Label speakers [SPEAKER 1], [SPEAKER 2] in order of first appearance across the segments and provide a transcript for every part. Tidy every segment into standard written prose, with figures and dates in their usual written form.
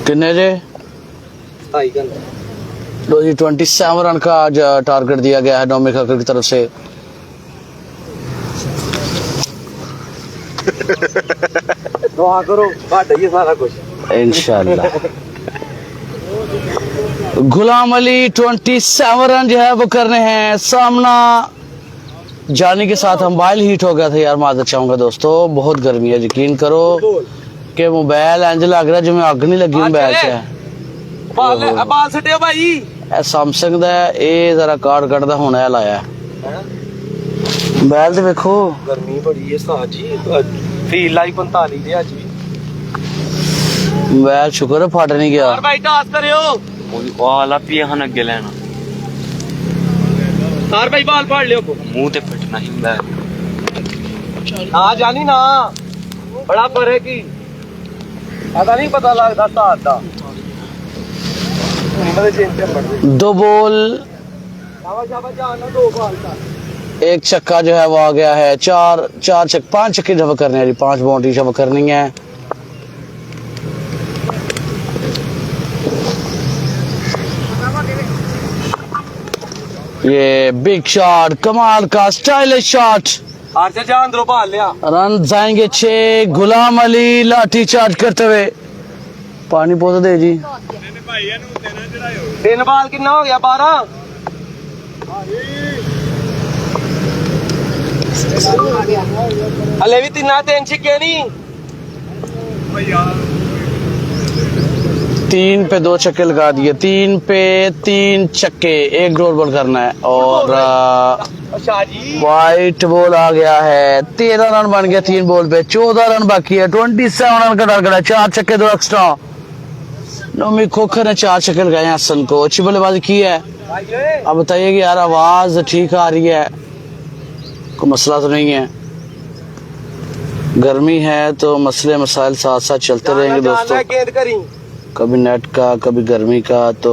[SPEAKER 1] कितने जे लो जी 27 रन का आज टारगेट दिया गया है नौमी खक्कर की तरफ से।
[SPEAKER 2] दुआ करो ये सारा कुछ
[SPEAKER 1] इंशाल्लाह। गुलाम अली 27 रन जो है वो करने हैं। सामना जाने के साथ मोबाइल हीट हो गया था यार, माजरत चाहूंगा दोस्तों, बहुत गर्मी है, यकीन करो कि मोबाइल इंज लग रहा जो मैं अग नहीं लगी मोबाइल से।
[SPEAKER 2] बाल सटिया भाई
[SPEAKER 1] सैमसंग दा ये जरा कार्ड कटदा होने लाया मोबाइल ते देखो
[SPEAKER 2] गर्मी बड़ी है साजी फील लाई 45 दे आज भी
[SPEAKER 1] मोबाइल शुक्र है फट नहीं गया।
[SPEAKER 2] और भाई टास करियो
[SPEAKER 3] वाला पिया हन अगे लेना
[SPEAKER 2] और भाई बाल फाड़ लियो
[SPEAKER 3] मुंह ते फटना ही मैं
[SPEAKER 2] आ जानी ना बड़ा पर है की ऐसा नहीं पता लगता साथ दा
[SPEAKER 1] दो बॉल एक छक्का जो है वो आ गया है। पांच छक्के जब करने हैं जी, 5 बाउंड्री जब करनी है। ये बिग शॉट, कमाल का स्टाइलिश शॉट, रन जाएंगे 6। गुलाम अली लाठी चार्ज करते हुए पानी पौधा दे जी।
[SPEAKER 2] 3 बाल कितना हो गया 12 हले भी 3 छक्के नहीं
[SPEAKER 1] 3 पे 2 छक्के लगा दिए, 3 पे 3 छक्के, 1 डोर बॉल करना है और वाइट बॉल आ गया है। 13 रन बन गया 3 बॉल पे, 14 रन बाकी है। 27 रन का टारगेट है, 4 छक्के 2 एक्स्ट्रा। नौमी खोखर ने 4 छक्के लगाए हैं हसन को, अच्छी बल्लेबाजी की है। अब बताइए कि यार आवाज ठीक आ रही है, कोई मसला तो नहीं है। गर्मी है तो मसले मसाइल साथ साथ चलते रहेंगे दोस्तों, कभी नेट का कभी गर्मी का, तो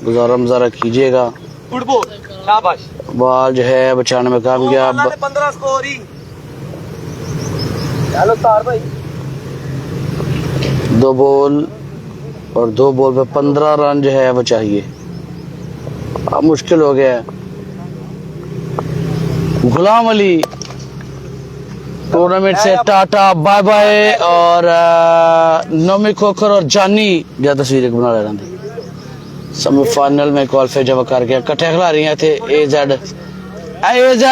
[SPEAKER 1] गुजारा मुजारा कीजिएगा। बॉल जो है बचाने में कामयाब।
[SPEAKER 2] 15 स्कोर ही चलो तार भाई
[SPEAKER 1] 2 बॉल और 2 बॉल पे 15 रन जो है वो चाहिए। अब मुश्किल हो गया है। गुलाम अली टूर्नामेंट से टाटा बाय बाय और नौमी खोखर और जानी ज्यादा तस्वीरें बना रहे थे। सेमीफाइनल में क्वालिफाई जब करके कट्ठे खिला रही थे एजेड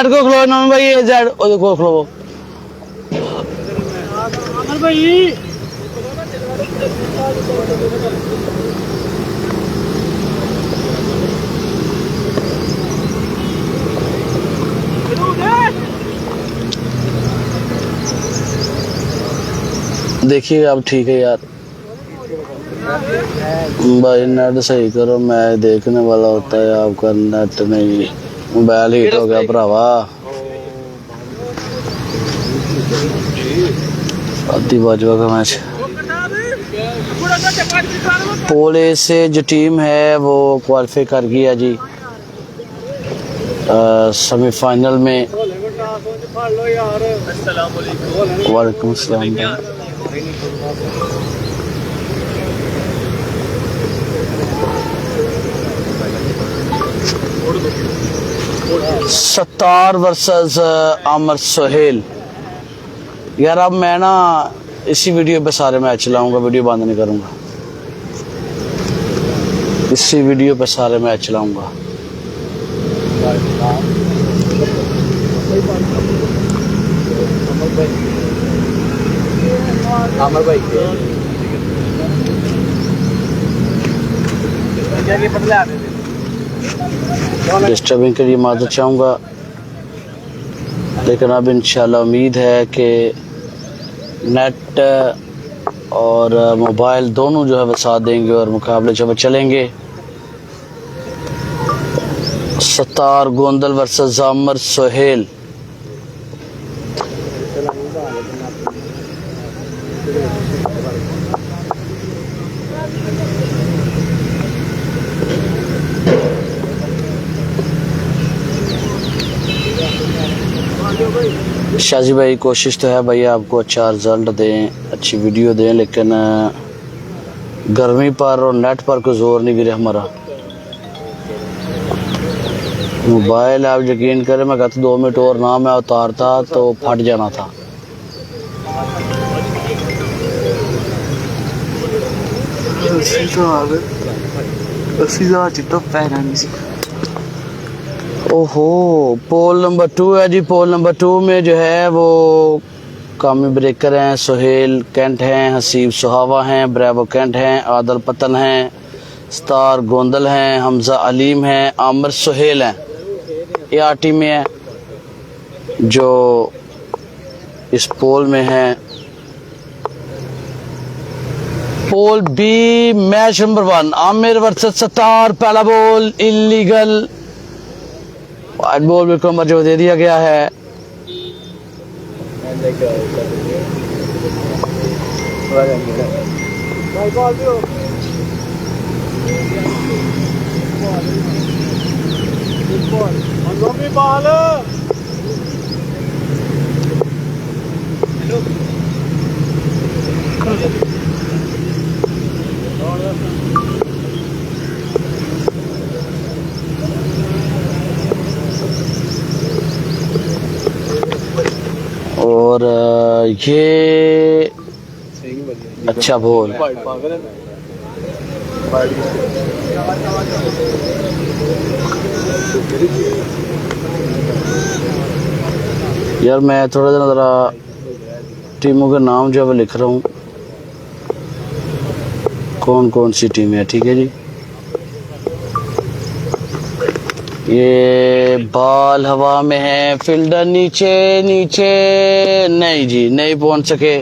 [SPEAKER 1] को खिलो नौमी भाई, एजेड को खिलो भाई। देखिए अब ठीक है यार, भाई नेट सही करो, मैच देखने वाला होता है, आपका नेट नहीं, मोबाइल हीट हो गया भरावा। आधी बाजवा का मैच। पोल ए से जो टीम है वो क्वालिफाई कर गई है जी सेमीफाइनल में। वालेकुम अस्सलाम। सत्तार वर्सेस आमिर सुहेल। यार अब मैं ना इसी वीडियो पे सारे मैच चलाऊंगा, वीडियो बंद नहीं करूंगा, इसी वीडियो पे सारे मैच चलाऊंगा। डिस्टर्बिंग के लिए माजरत चाहूँगा, लेकिन अब इंशाल्लाह उम्मीद है कि नेट और मोबाइल दोनों जो है वो साथ देंगे और मुकाबले जब चलेंगे। सत्तार गोंदल वर्सेस आमिर सुहेल। शाजी भाई कोशिश तो है भाई आपको अच्छा रिजल्ट दें, अच्छी वीडियो दें, लेकिन गर्मी पर और नेट पर कोई जोर नहीं गिरे हमारा। मोबाइल आप यकीन करें, मैं कहता 2 मिनट और ना मैं उतारता तो फट जाना था। ओहो, पोल नंबर 2 है जी। पोल नंबर 2 में जो है वो कामी ब्रेकर हैं, सुहेल कैंट हैं, हसीब सुहावा हैं, ब्रेवो कैंट हैं, आदल पतन हैं, स्टार गोंदल हैं, हमजा अलीम हैं, आमिर सुहेल हैं। ये आरटी में है जो इस पोल में है। Pool B match number 1 Aamir versus Sattar. पहला बॉल इलीगल, वाइड बॉल बिल्कुल मर्जी दे दिया गया है। और ये अच्छा बॉल, यार मैं थोड़ा ज़रा टीमों के नाम जो है वो लिख रहा हूँ, कौन कौन सी टीमें हैं। ठीक है जी, ये बॉल हवा में है, फील्डर नीचे नीचे, नहीं जी नहीं पहुंच सके।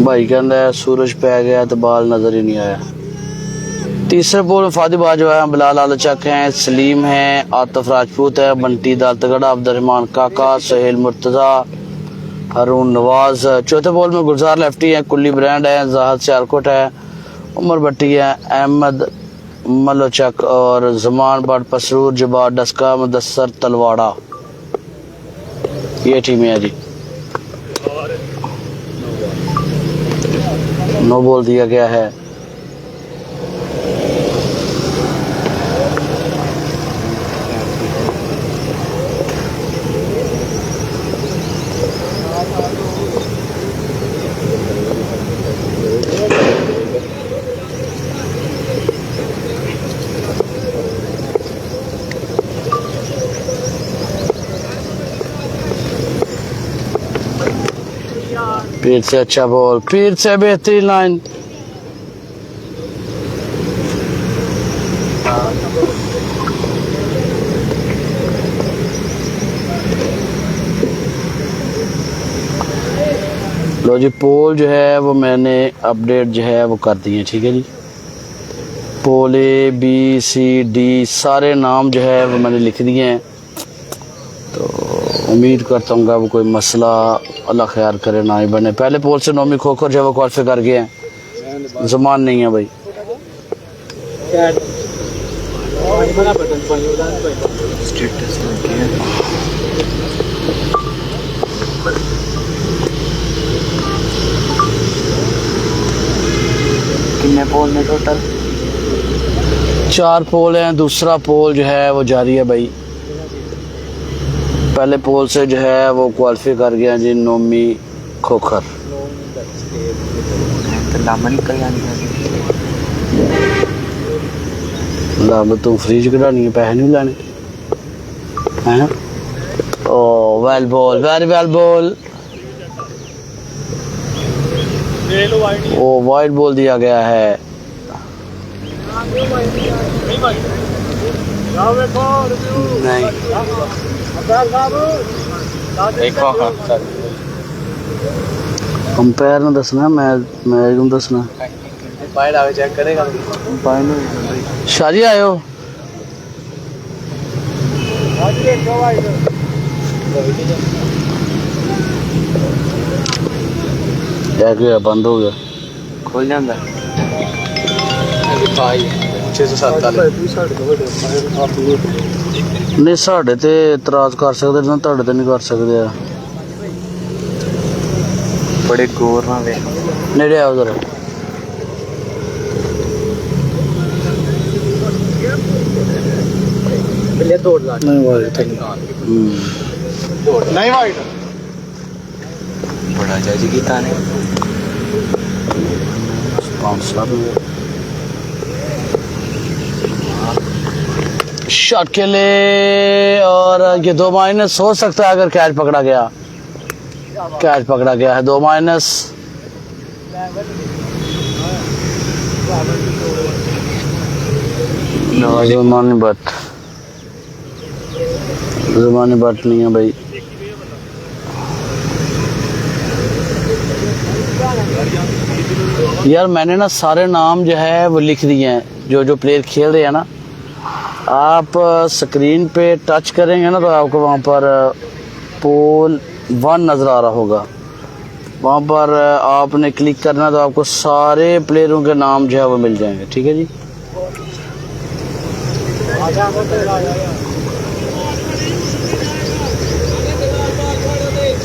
[SPEAKER 1] भाई कहता है सूरज पै गया तो बॉल नजर ही नहीं आया। तीसरे बॉल में फादी बाजवा है, बिलाल आलचक हैं, सलीम हैं, आतिफ राजपूत है, बंटी दालतगड़ा, अब्दुलरहमान काका, सुहेल मुर्तजा, हारून नवाज। चौथे बॉल में गुलजार लेफ्टी है, कुल्ली ब्रांड है, जाहद सियालकोट है, उमर भट्टी है, अहमद मलोचक और जमान बट पसरूर, जबार डस्का, मुदस्सर तलवाड़ा। ये टीम है जी। नो बॉल दिया गया है। फिर से अच्छा बॉल, फिर से बेहतरीन लाइन। लो जी, पोल जो है वो मैंने अपडेट जो है वो कर दिए। ठीक है जी, पोल ए बी सी डी सारे नाम जो है वो मैंने लिख दिए हैं। तो उम्मीद करता हूँ वो कोई मसला अल्लाह खैर करे ना ही बने। पहले पोल से नोमी खोखर जो है वो क्वालिफाई कर गए हैं, जमान नहीं है भाई।
[SPEAKER 3] कितने पोल में टोटल?
[SPEAKER 1] 4 पोल हैं, दूसरा पोल जो है वो जारी है भाई। पहले पोल से जो है वो क्वालिफाई कर गया जी नोमी खोखर।
[SPEAKER 3] तो लामा निकल जानी
[SPEAKER 1] लाभ तुम फ्रीज कढ़ानी है, पैसे नहीं लाने हैं। Oh well bowled, very well bowled. Oh wide ball दिया गया है।
[SPEAKER 3] नहीं
[SPEAKER 1] अंपायर ने दसना, मैं क्यों दसना।
[SPEAKER 2] चेक करेगा
[SPEAKER 1] शाजी आयो क्या किया, बंद हो गया,
[SPEAKER 3] खोल जाता
[SPEAKER 2] 607
[SPEAKER 1] नहीं साढ़े ते इतराज कर सकते ना, ਤੁਹਾਡੇ ਤੇ नहीं कर सकते ਆ।
[SPEAKER 3] बड़े गौर ना वे
[SPEAKER 1] नेड़े आओ जरा।
[SPEAKER 2] बिल्ले तोड़ ला
[SPEAKER 1] नहीं वाइट
[SPEAKER 2] नहीं वाइट
[SPEAKER 3] बड़ा चाची की ताने
[SPEAKER 1] 5 शॉट के लिए, और ये 2- हो सकता है अगर कैच पकड़ा गया। कैच पकड़ा गया है, 2-। जुर्मानी बट नहीं है भाई। यार मैंने ना सारे नाम जो है वो लिख दिए हैं, जो प्लेयर खेल रहे हैं ना। आप स्क्रीन पे टच करेंगे ना तो आपको वहाँ पर पोल 1 नज़र आ रहा होगा। वहाँ पर आपने क्लिक करना तो आपको सारे प्लेयरों के नाम जो है वो मिल जाएंगे। ठीक है जी।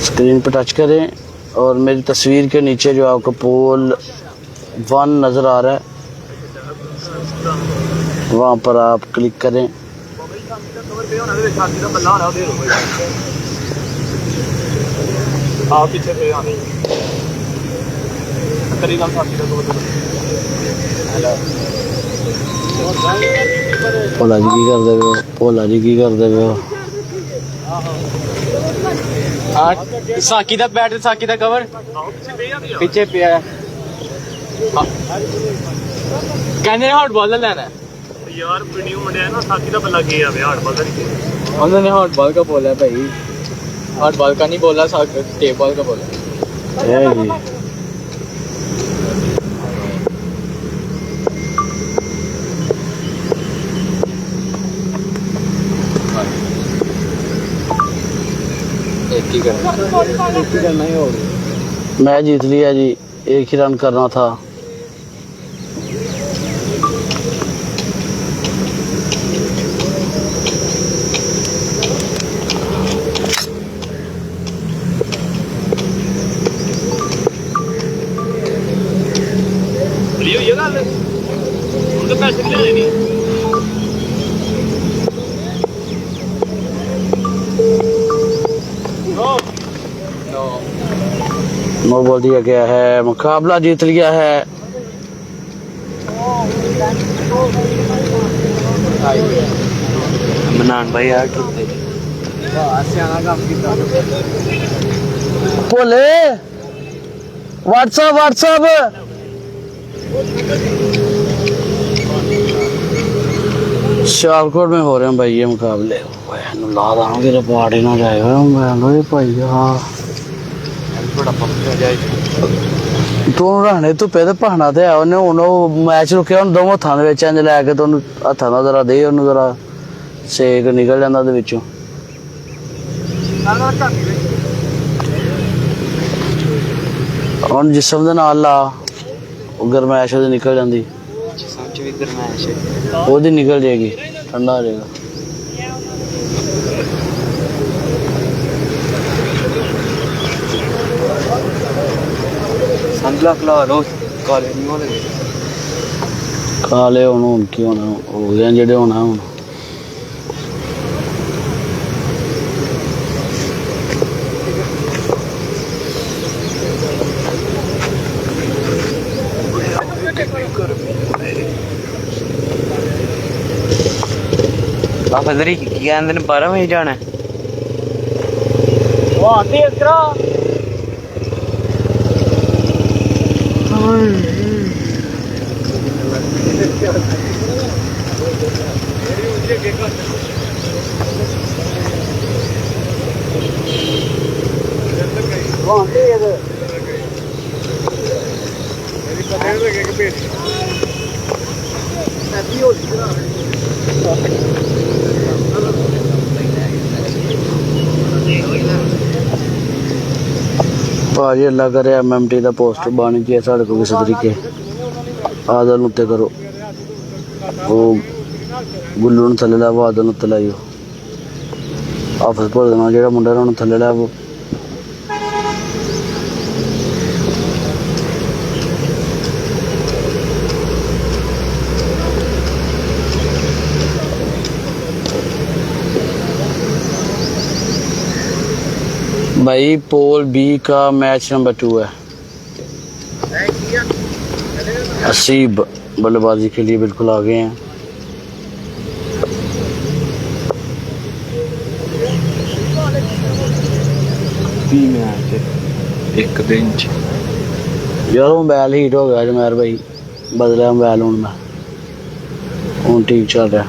[SPEAKER 1] स्क्रीन पे टच करें और मेरी तस्वीर के नीचे जो आपको पोल 1 नज़र आ रहा है वहाँ पर आप क्लिक करें।
[SPEAKER 2] आप पीछे से आने करीब साथी का
[SPEAKER 1] भोला जी की कर दे हो, भोला जी की कर दे हो।
[SPEAKER 2] साकी दा बैट साकी दा कवर पीछे पिया कहने हॉट बॉल लेना है यार। वीडियो मुंडे ना साकी दा बल्ला गया है हॉट बॉल नहीं, उन्होंने हॉट बॉल का बोला है भाई। हॉट बॉल का नहीं बोला, टेप बॉल का बोला
[SPEAKER 1] है जी।
[SPEAKER 2] एक ही करना ही होगा।
[SPEAKER 1] मैच जीत लिया जी, 1 ही रन करना था।
[SPEAKER 2] ये गल उनके पैसे नहीं लेने
[SPEAKER 1] नो बोल दिया गया है, मुकाबला जीत लिया है।
[SPEAKER 3] मनान भाई यार
[SPEAKER 1] बोले व्हाट्सएप सियालकोट में हो रहे हैं भाई ये मुकाबले। ला दांगे रिपोर्ट ही ना जाएगा मैं भाई। हाँ तू रहने तू पे पहाना ते है उन्हें उन्होंने मैच रुके उन दोनों हथां दे विच इंज लैके तो हथां दा जरा दे उन्होंने जरा सेक निकल जांदा दे विचों। हुण जिस्म दे नाल ला गरमैश ओहदी निकल जांदी,
[SPEAKER 3] जिस्म च भी गरमैश
[SPEAKER 1] ओहदी निकल जाएगी, ठंडा हो जाएगा।
[SPEAKER 3] संगला खला रोज काले नहीं होने
[SPEAKER 1] काले हुण की होना हो गए जेडे होना हुण।
[SPEAKER 3] आप इधर ही क्या अंदर 12 बजे जाना है।
[SPEAKER 2] वो आती है इतना
[SPEAKER 1] भाजी अल्लाह करे MMT का पोस्टर बन जाए साढ़े को किसी तरीके। आदल उत्ते करो वो गुल्लू थले ला आदल उत्ते लाइयो। ऑफिस भर देना जेड़ा मुंडा उन्होंने थल्ले लै वो भाई पोल बी का मैच नंबर 2 है। हसीब बल्लेबाजी के लिए बिल्कुल आगे हैं।
[SPEAKER 3] बी में आके एक बेंच
[SPEAKER 1] यार मोबाइल हीट हो गया जमेर भाई, बदला मोबाइल हूँ ठीक चल रहा है।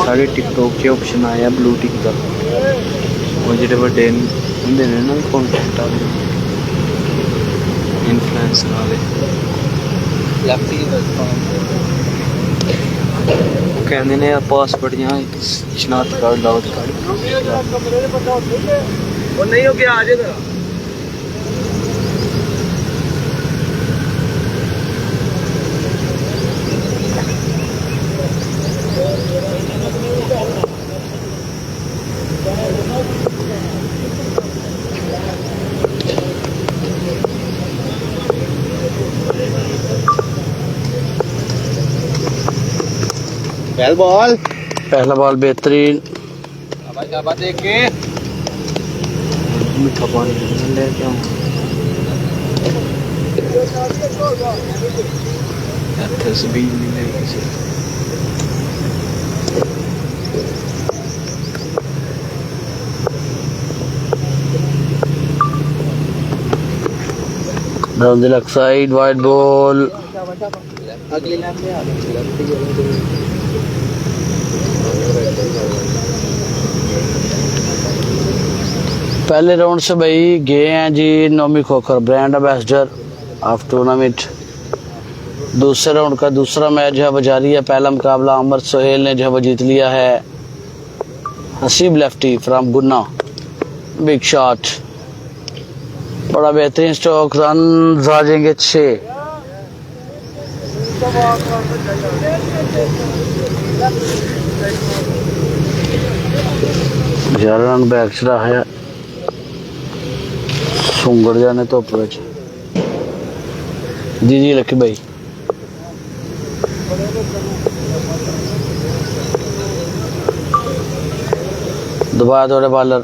[SPEAKER 3] सारे टिकटॉक के ऑप्शन आया ब्लू टिक का, वो जेडे बड़े होंदे ने ना कंटेंट वाले इन्फ्लुएंसर वाले कहते ने पासवर्ड यहाँ शनाख्त कार्ड लाओ
[SPEAKER 2] वो नहीं हो गया आ जाएगा।
[SPEAKER 1] पहला बॉल पहला बॉल बेहतरीन।
[SPEAKER 2] शाबाश देख के
[SPEAKER 3] मीठा पानी ले के आऊँ तस्वीर मिले किसी
[SPEAKER 1] down the left side wide ball.
[SPEAKER 2] अगली लाइन में आ
[SPEAKER 1] पहले राउंड से भाई गए हैं जी Nomi Khokhar brand ambassador of tournament. दूसरे राउंड का दूसरा मैच जो है वो जारी है। पहला मुकाबला अमर सोहेल ने जो है वो जीत लिया है। हसीब लेफ्टी फ्रॉम गुन्ना, बिग शॉट, बड़ा बेहतरीन स्ट्रोक, रन आ जाएंगे 6। रन बैक चढ़ा है सुंगड़ जाने तो जी जी लकी भाई। दोबारा थोड़े बॉलर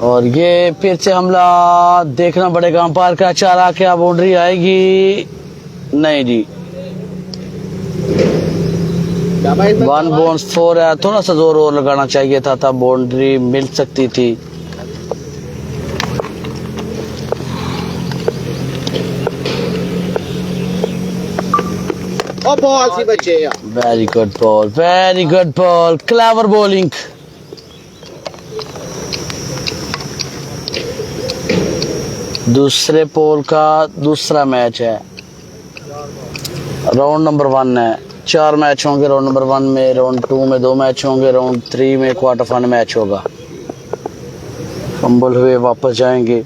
[SPEAKER 1] और ये फिर से हमला देखना पड़ेगा अंपायर का चारा, क्या बाउंड्री आएगी? नहीं जी, 1/4 है। थोड़ा सा जोर और लगाना चाहिए था तब बाउंड्री मिल सकती थी।
[SPEAKER 2] बॉल सी बच्चे यार,
[SPEAKER 1] very good ball, very good ball, clever bowling. दूसरे पोल का दूसरा मैच है, राउंड नंबर 1 है। 4 मैच होंगे राउंड नंबर 1 में, राउंड 2 में 2 मैच होंगे, राउंड 3 में क्वार्टर फाइनल मैच होगा। फंबल हुए वापस जाएंगे।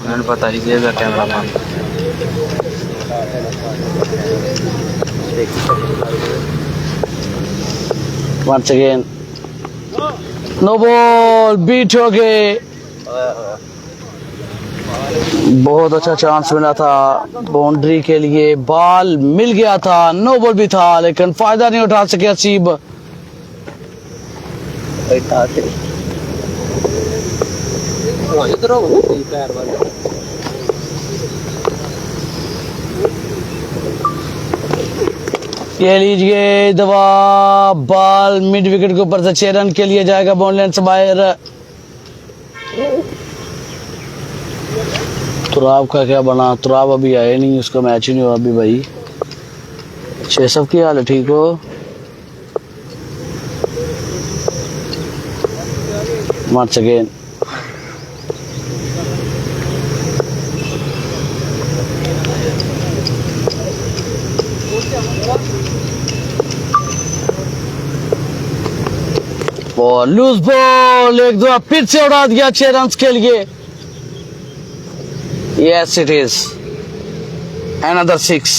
[SPEAKER 3] मैंने पता ही देगा cameraman
[SPEAKER 1] once again no ball, beat हो गए। बहुत अच्छा चांस मिला था बाउंड्री के लिए, बॉल मिल गया था, नो बॉल भी था लेकिन फायदा नहीं उठा सके हसीब। ये लीजिए दवा, बॉल मिड विकेट के ऊपर से 6 रन के लिए जाएगा बाउंड्री से बाहर। तुराब का क्या बना? तुराब अभी आए नहीं, उसका मैच ही नहीं हुआ अभी भाई। 6 की हाल है, ठीक हो? once again और लूज बॉल, एक दो फिर से उड़ा दिया 6 रन के लिए। Yes it is another 6,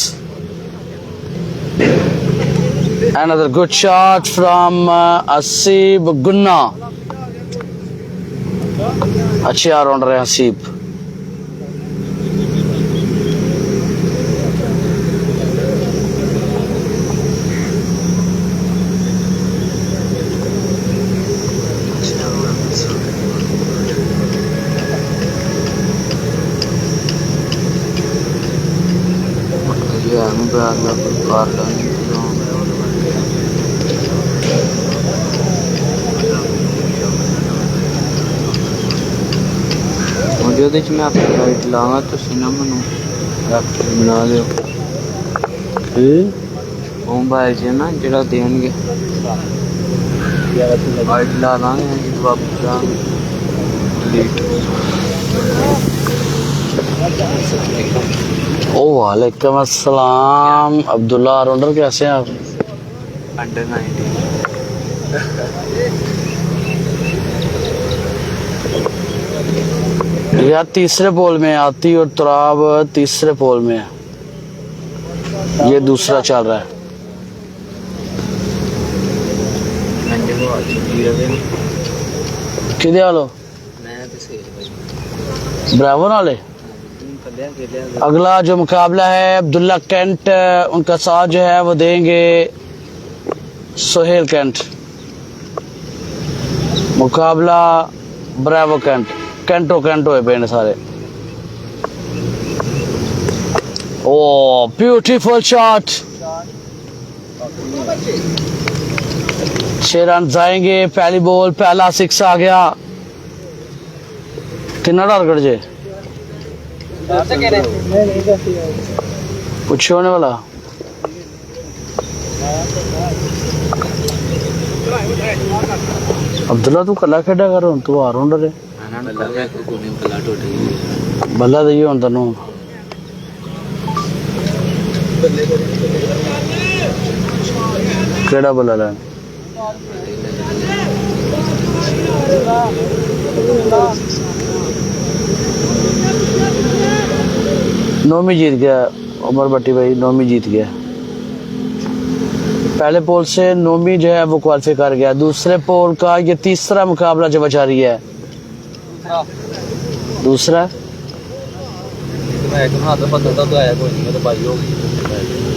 [SPEAKER 1] another good shot from Asib Gunna। अच्छे ऑलराउंडर है हसीब।
[SPEAKER 3] ਉਹਦੇ ਚ ਮੈਂ ਆਪਣੀ ਲਾਈਟ ਲਾਵਾਂ, ਤੁਸੀਂ ਨਾ ਮੈਨੂੰ ਐਕਟਰ ਬਣਾ ਲਿਓ। ਉਹ ਬਾਈ ਜੀ ਨਾ ਜਿਹੜਾ ਦੇਣਗੇ ਲਾਈਟ ਲਾ ਲਾਂਗੇ ਜਦੋਂ ਵਾਪਸ ਜਾਵਾਂਗੇ।
[SPEAKER 1] ओ वालेकुम अस्सलाम अब्दुल्ला ऑलराउंडर, कैसे हैं आप?
[SPEAKER 3] अंडर 19
[SPEAKER 1] यार तीसरे पोल में आती और तुराब तीसरे पोल में है, ये दूसरा चल रहा है। किधे आलो ब्रावो नाले। अगला जो मुकाबला है अब्दुल्ला कैंट, उनका साथ जो है वो देंगे सोहेल कैंट। मुकाबला ब्रावो कैंट, कैंटो है पेंड सारे। ओ ब्यूटीफुल शॉट, 6 रन जाएंगे। पहली बॉल पहला 6 आ गया। कितना टारगेट जे कुछ होने वाला। अब्दुल्ला तू कला खेडा कर, तू ऑलराउंडर है। बल्ला दइए हुन तैनू। केड़ा बल्ला लैन? नौमी जीत गया उमर भट्टी भाई, नौमी जीत गया। पहले पोल से नौमी जो है वो क्वालिफाई कर गया। दूसरे पोल का ये तीसरा मुकाबला जो बचा रही है। दूसरा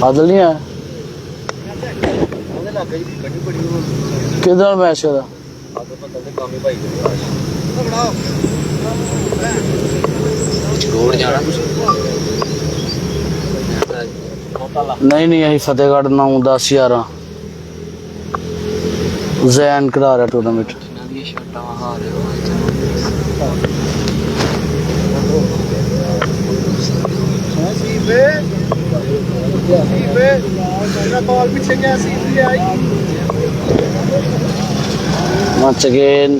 [SPEAKER 1] आदल नहीं है किधर मैच का नहीं यही फतेहगढ़ 9 10 11 जैन करा रहा टूर्नामेंट। once again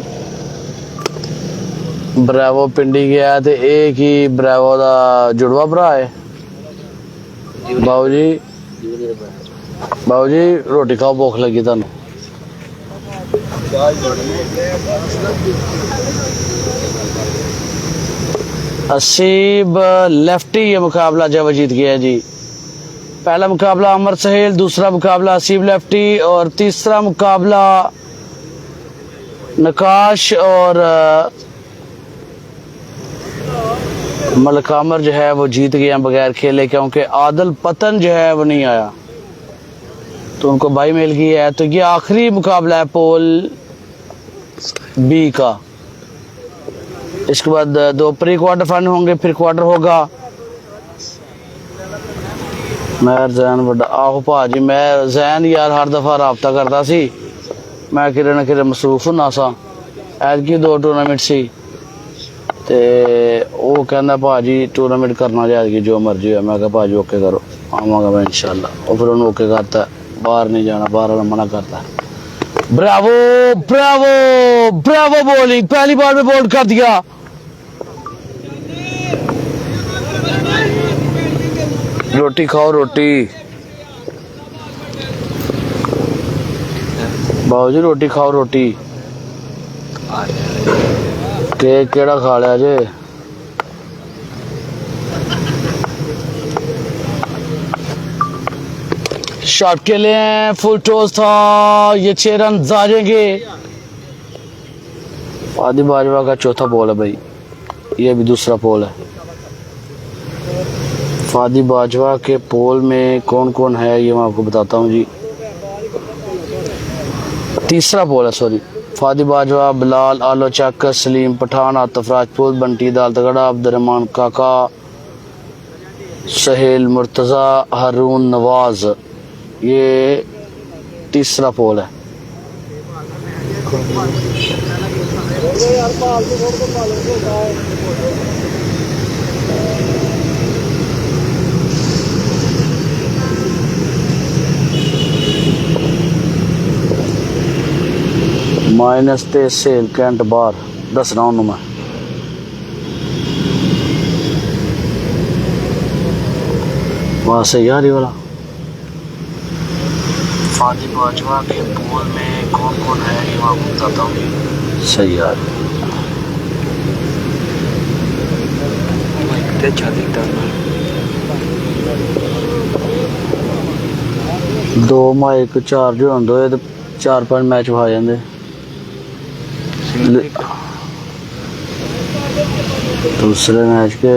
[SPEAKER 1] ब्रावो पिंडी गया तो एक ही ब्रावो का जुड़वा भरा है। बाबू जी रोटी खाओ, भुख लगी थानू। असीब लेफ्टी ये मुकाबला जब जीत गया जी। पहला मुकाबला अमर सहेल, दूसरा मुकाबला असीब लेफ्टी और तीसरा मुकाबला नकाश और मलिक आमर जो है वो जीत गए बगैर खेले, क्योंकि आदल पतन जो है वो नहीं आया तो उनको बाई मिल गई है। तो ये आखिरी मुकाबला है पोल बी का। इसके बाद 2 प्री क्वार्टर फाइनल होंगे, फिर क्वार्टर होगा। मैं जैन बड़ा आहो भाजी, मैं जैन यार हर दफा राबता करता सी, मैं किरे ना किरे मसरूफ होना सा। ऐतकी 2 टूर्नामेंट सी ते वो कहना भाजी टूर्नामेंट करना जाएगी जो मर्जी है। मैं कहा भाजी ओके करो, आवागा मैं इंशाल्लाह। और फिर उन्होंने ओके करता है, बाहर नहीं जाना, बाहर वाला मना करता है। ब्रावो ब्रावो ब्रावो बॉलिंग, पहली बार में बोल्ड कर दिया। रोटी खाओ रोटी, बाबू जी रोटी खाओ रोटी। केक केड़ा खा लिया जे? शॉट के लिए फुल टॉस था, ये 6 रन जाएंगे। आदि बाजवा का चौथा बॉल है भाई, ये भी दूसरा बॉल है। फादी बाजवा के पोल में कौन कौन है ये मैं आपको बताता हूँ जी। तीसरा पोल है, सॉरी। फादी बाजवा, बिलाल, आलो चक, सलीम पठान, आतिफ राजपूत, बंटी दाल तगड़ा, अब्दुर्रहमान काका, सहेल मुर्तज़ा, हारून नवाज, ये तीसरा पोल है। माइनस ते सेल कैंट बार 10 राउंड में। वहाँ से यार ये वाला फादी बाजवा के पोल में कौन कौन है ये मैं आपको बताता हूँ। सही यार, दो माइक चार जो होंगे तो 4-5 मैच हो जाते। दूसरे मैच के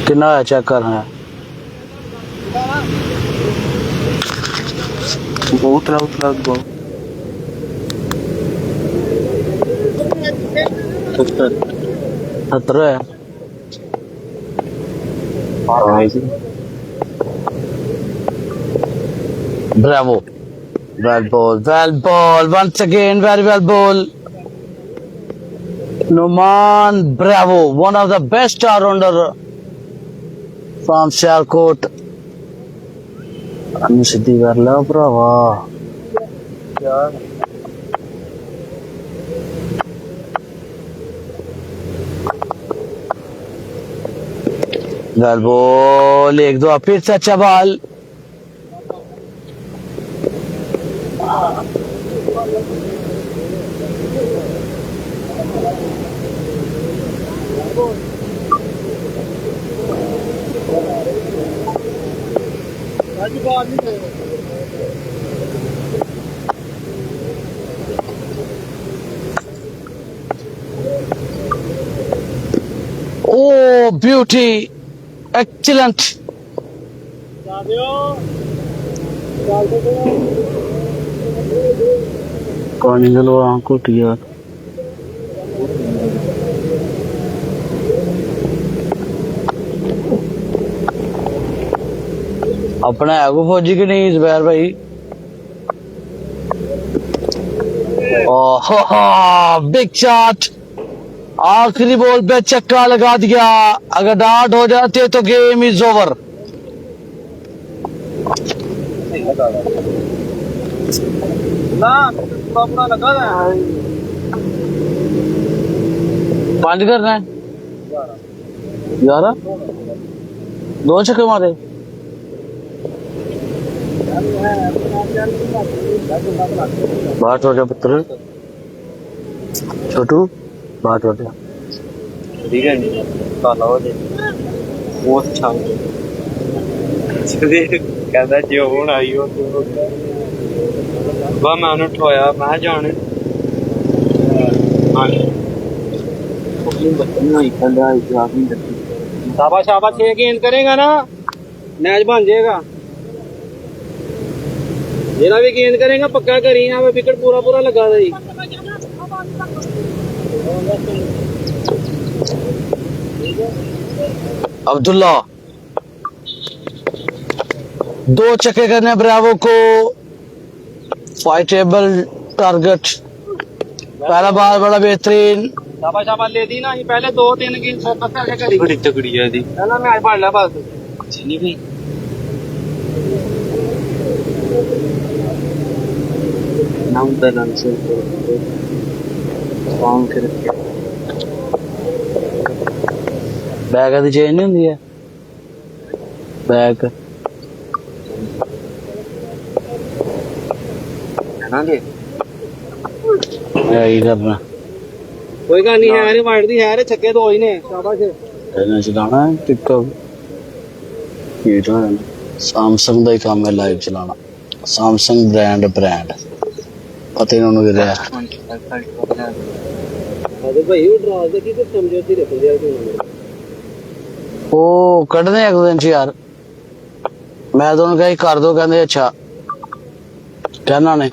[SPEAKER 1] कितना है चेक करना है।
[SPEAKER 3] बहुत बहुत बहुत
[SPEAKER 1] 70 है। Bravo, well ball, once again, very well ball. Numan Bravo, one of the best all-rounder from Sialkot. अन्य सिद्धि कर लो भरावा। वेल बॉल, एक दो फिर से अच्छा बॉल। Oh, beauty, excellent. कौन निकलो आंखों टिया। अपना है को फौजी की नहीं जुबैर भाई। ओह बिग शॉट, आखिरी बॉल पे चक्का लगा दिया। अगर डाट हो जाते तो गेम इज ओवर। पांच करना है 11, 2 छक्के मारे। बात हो गया पुत्र, छोटू बात हो गया।
[SPEAKER 3] ठीक है जी, काला हो जाए बहुत अच्छा। कहता जो हूँ आई हो वाह, मैं उन्हें ठोया, मैं जाने शाबाश शाबाश, 6 गेंद करेगा ना मैच बन जाएगा। जेना भी गेंद करेगा पक्का करी, यहाँ पे विकेट पूरा पूरा लगा रही।
[SPEAKER 1] अब्दुल्ला 2 छक्के करने ब्रावो को, फाइटेबल टारगेट। पहला बॉल बड़ा बेहतरीन।
[SPEAKER 2] शाबाश शाबाश, ले दी ना। ये पहले 2-3 गेंद फोकस करके करी।
[SPEAKER 3] बड़ी तगड़ी है दी।
[SPEAKER 2] पहला मैच पढ़ लिया बस।
[SPEAKER 3] चीनी भाई नाम दलाल से काम करके
[SPEAKER 1] बैग आदि चेंज नहीं होंगी है बैग
[SPEAKER 3] है ना।
[SPEAKER 1] यही करना
[SPEAKER 2] कोई गल नहीं है वाइट दी है छक्के दो ही ने शाबाश
[SPEAKER 1] इन्हें चलाना है टिकटॉक ये तो है सैमसंग का ही काम है लाइव चलाना सैमसंग ब्रांड पता ही नहीं गिर
[SPEAKER 2] अरे भाई वो ड्रा दे की तो समझौती रख दिया तू
[SPEAKER 1] ओ कढ़ने एक दिन यार मैं तो उनका ही कर दो कहते अच्छा कहना ने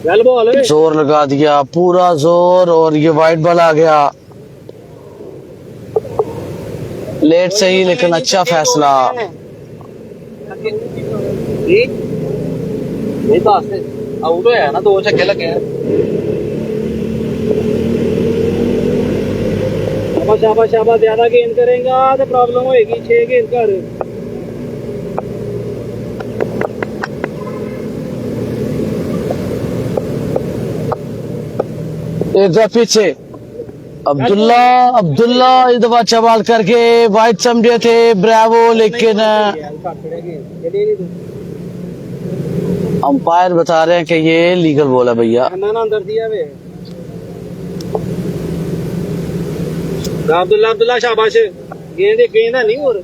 [SPEAKER 2] चल बोल
[SPEAKER 1] जोर लगा दिया पूरा जोर और ये वाइट बॉल आ गया लेट सही लेकिन अच्छा फैसला
[SPEAKER 2] ये तो आउट है ना दो छक्के लगे हैं शाबाश शाबाश शाबाश ज्यादा गेंद करेगा तो प्रॉब्लम होएगी 6 गेंद कर
[SPEAKER 1] एक बार पीछे अब्दुल्ला इस दफा चबाल करके वाइट समझे थे ब्रावो लेकिन अंपायर बता रहे हैं कि ये लीगल बॉल है भैया
[SPEAKER 2] अंदर दिया वे अब्दुल्ला शाबाश गेंद है नहीं और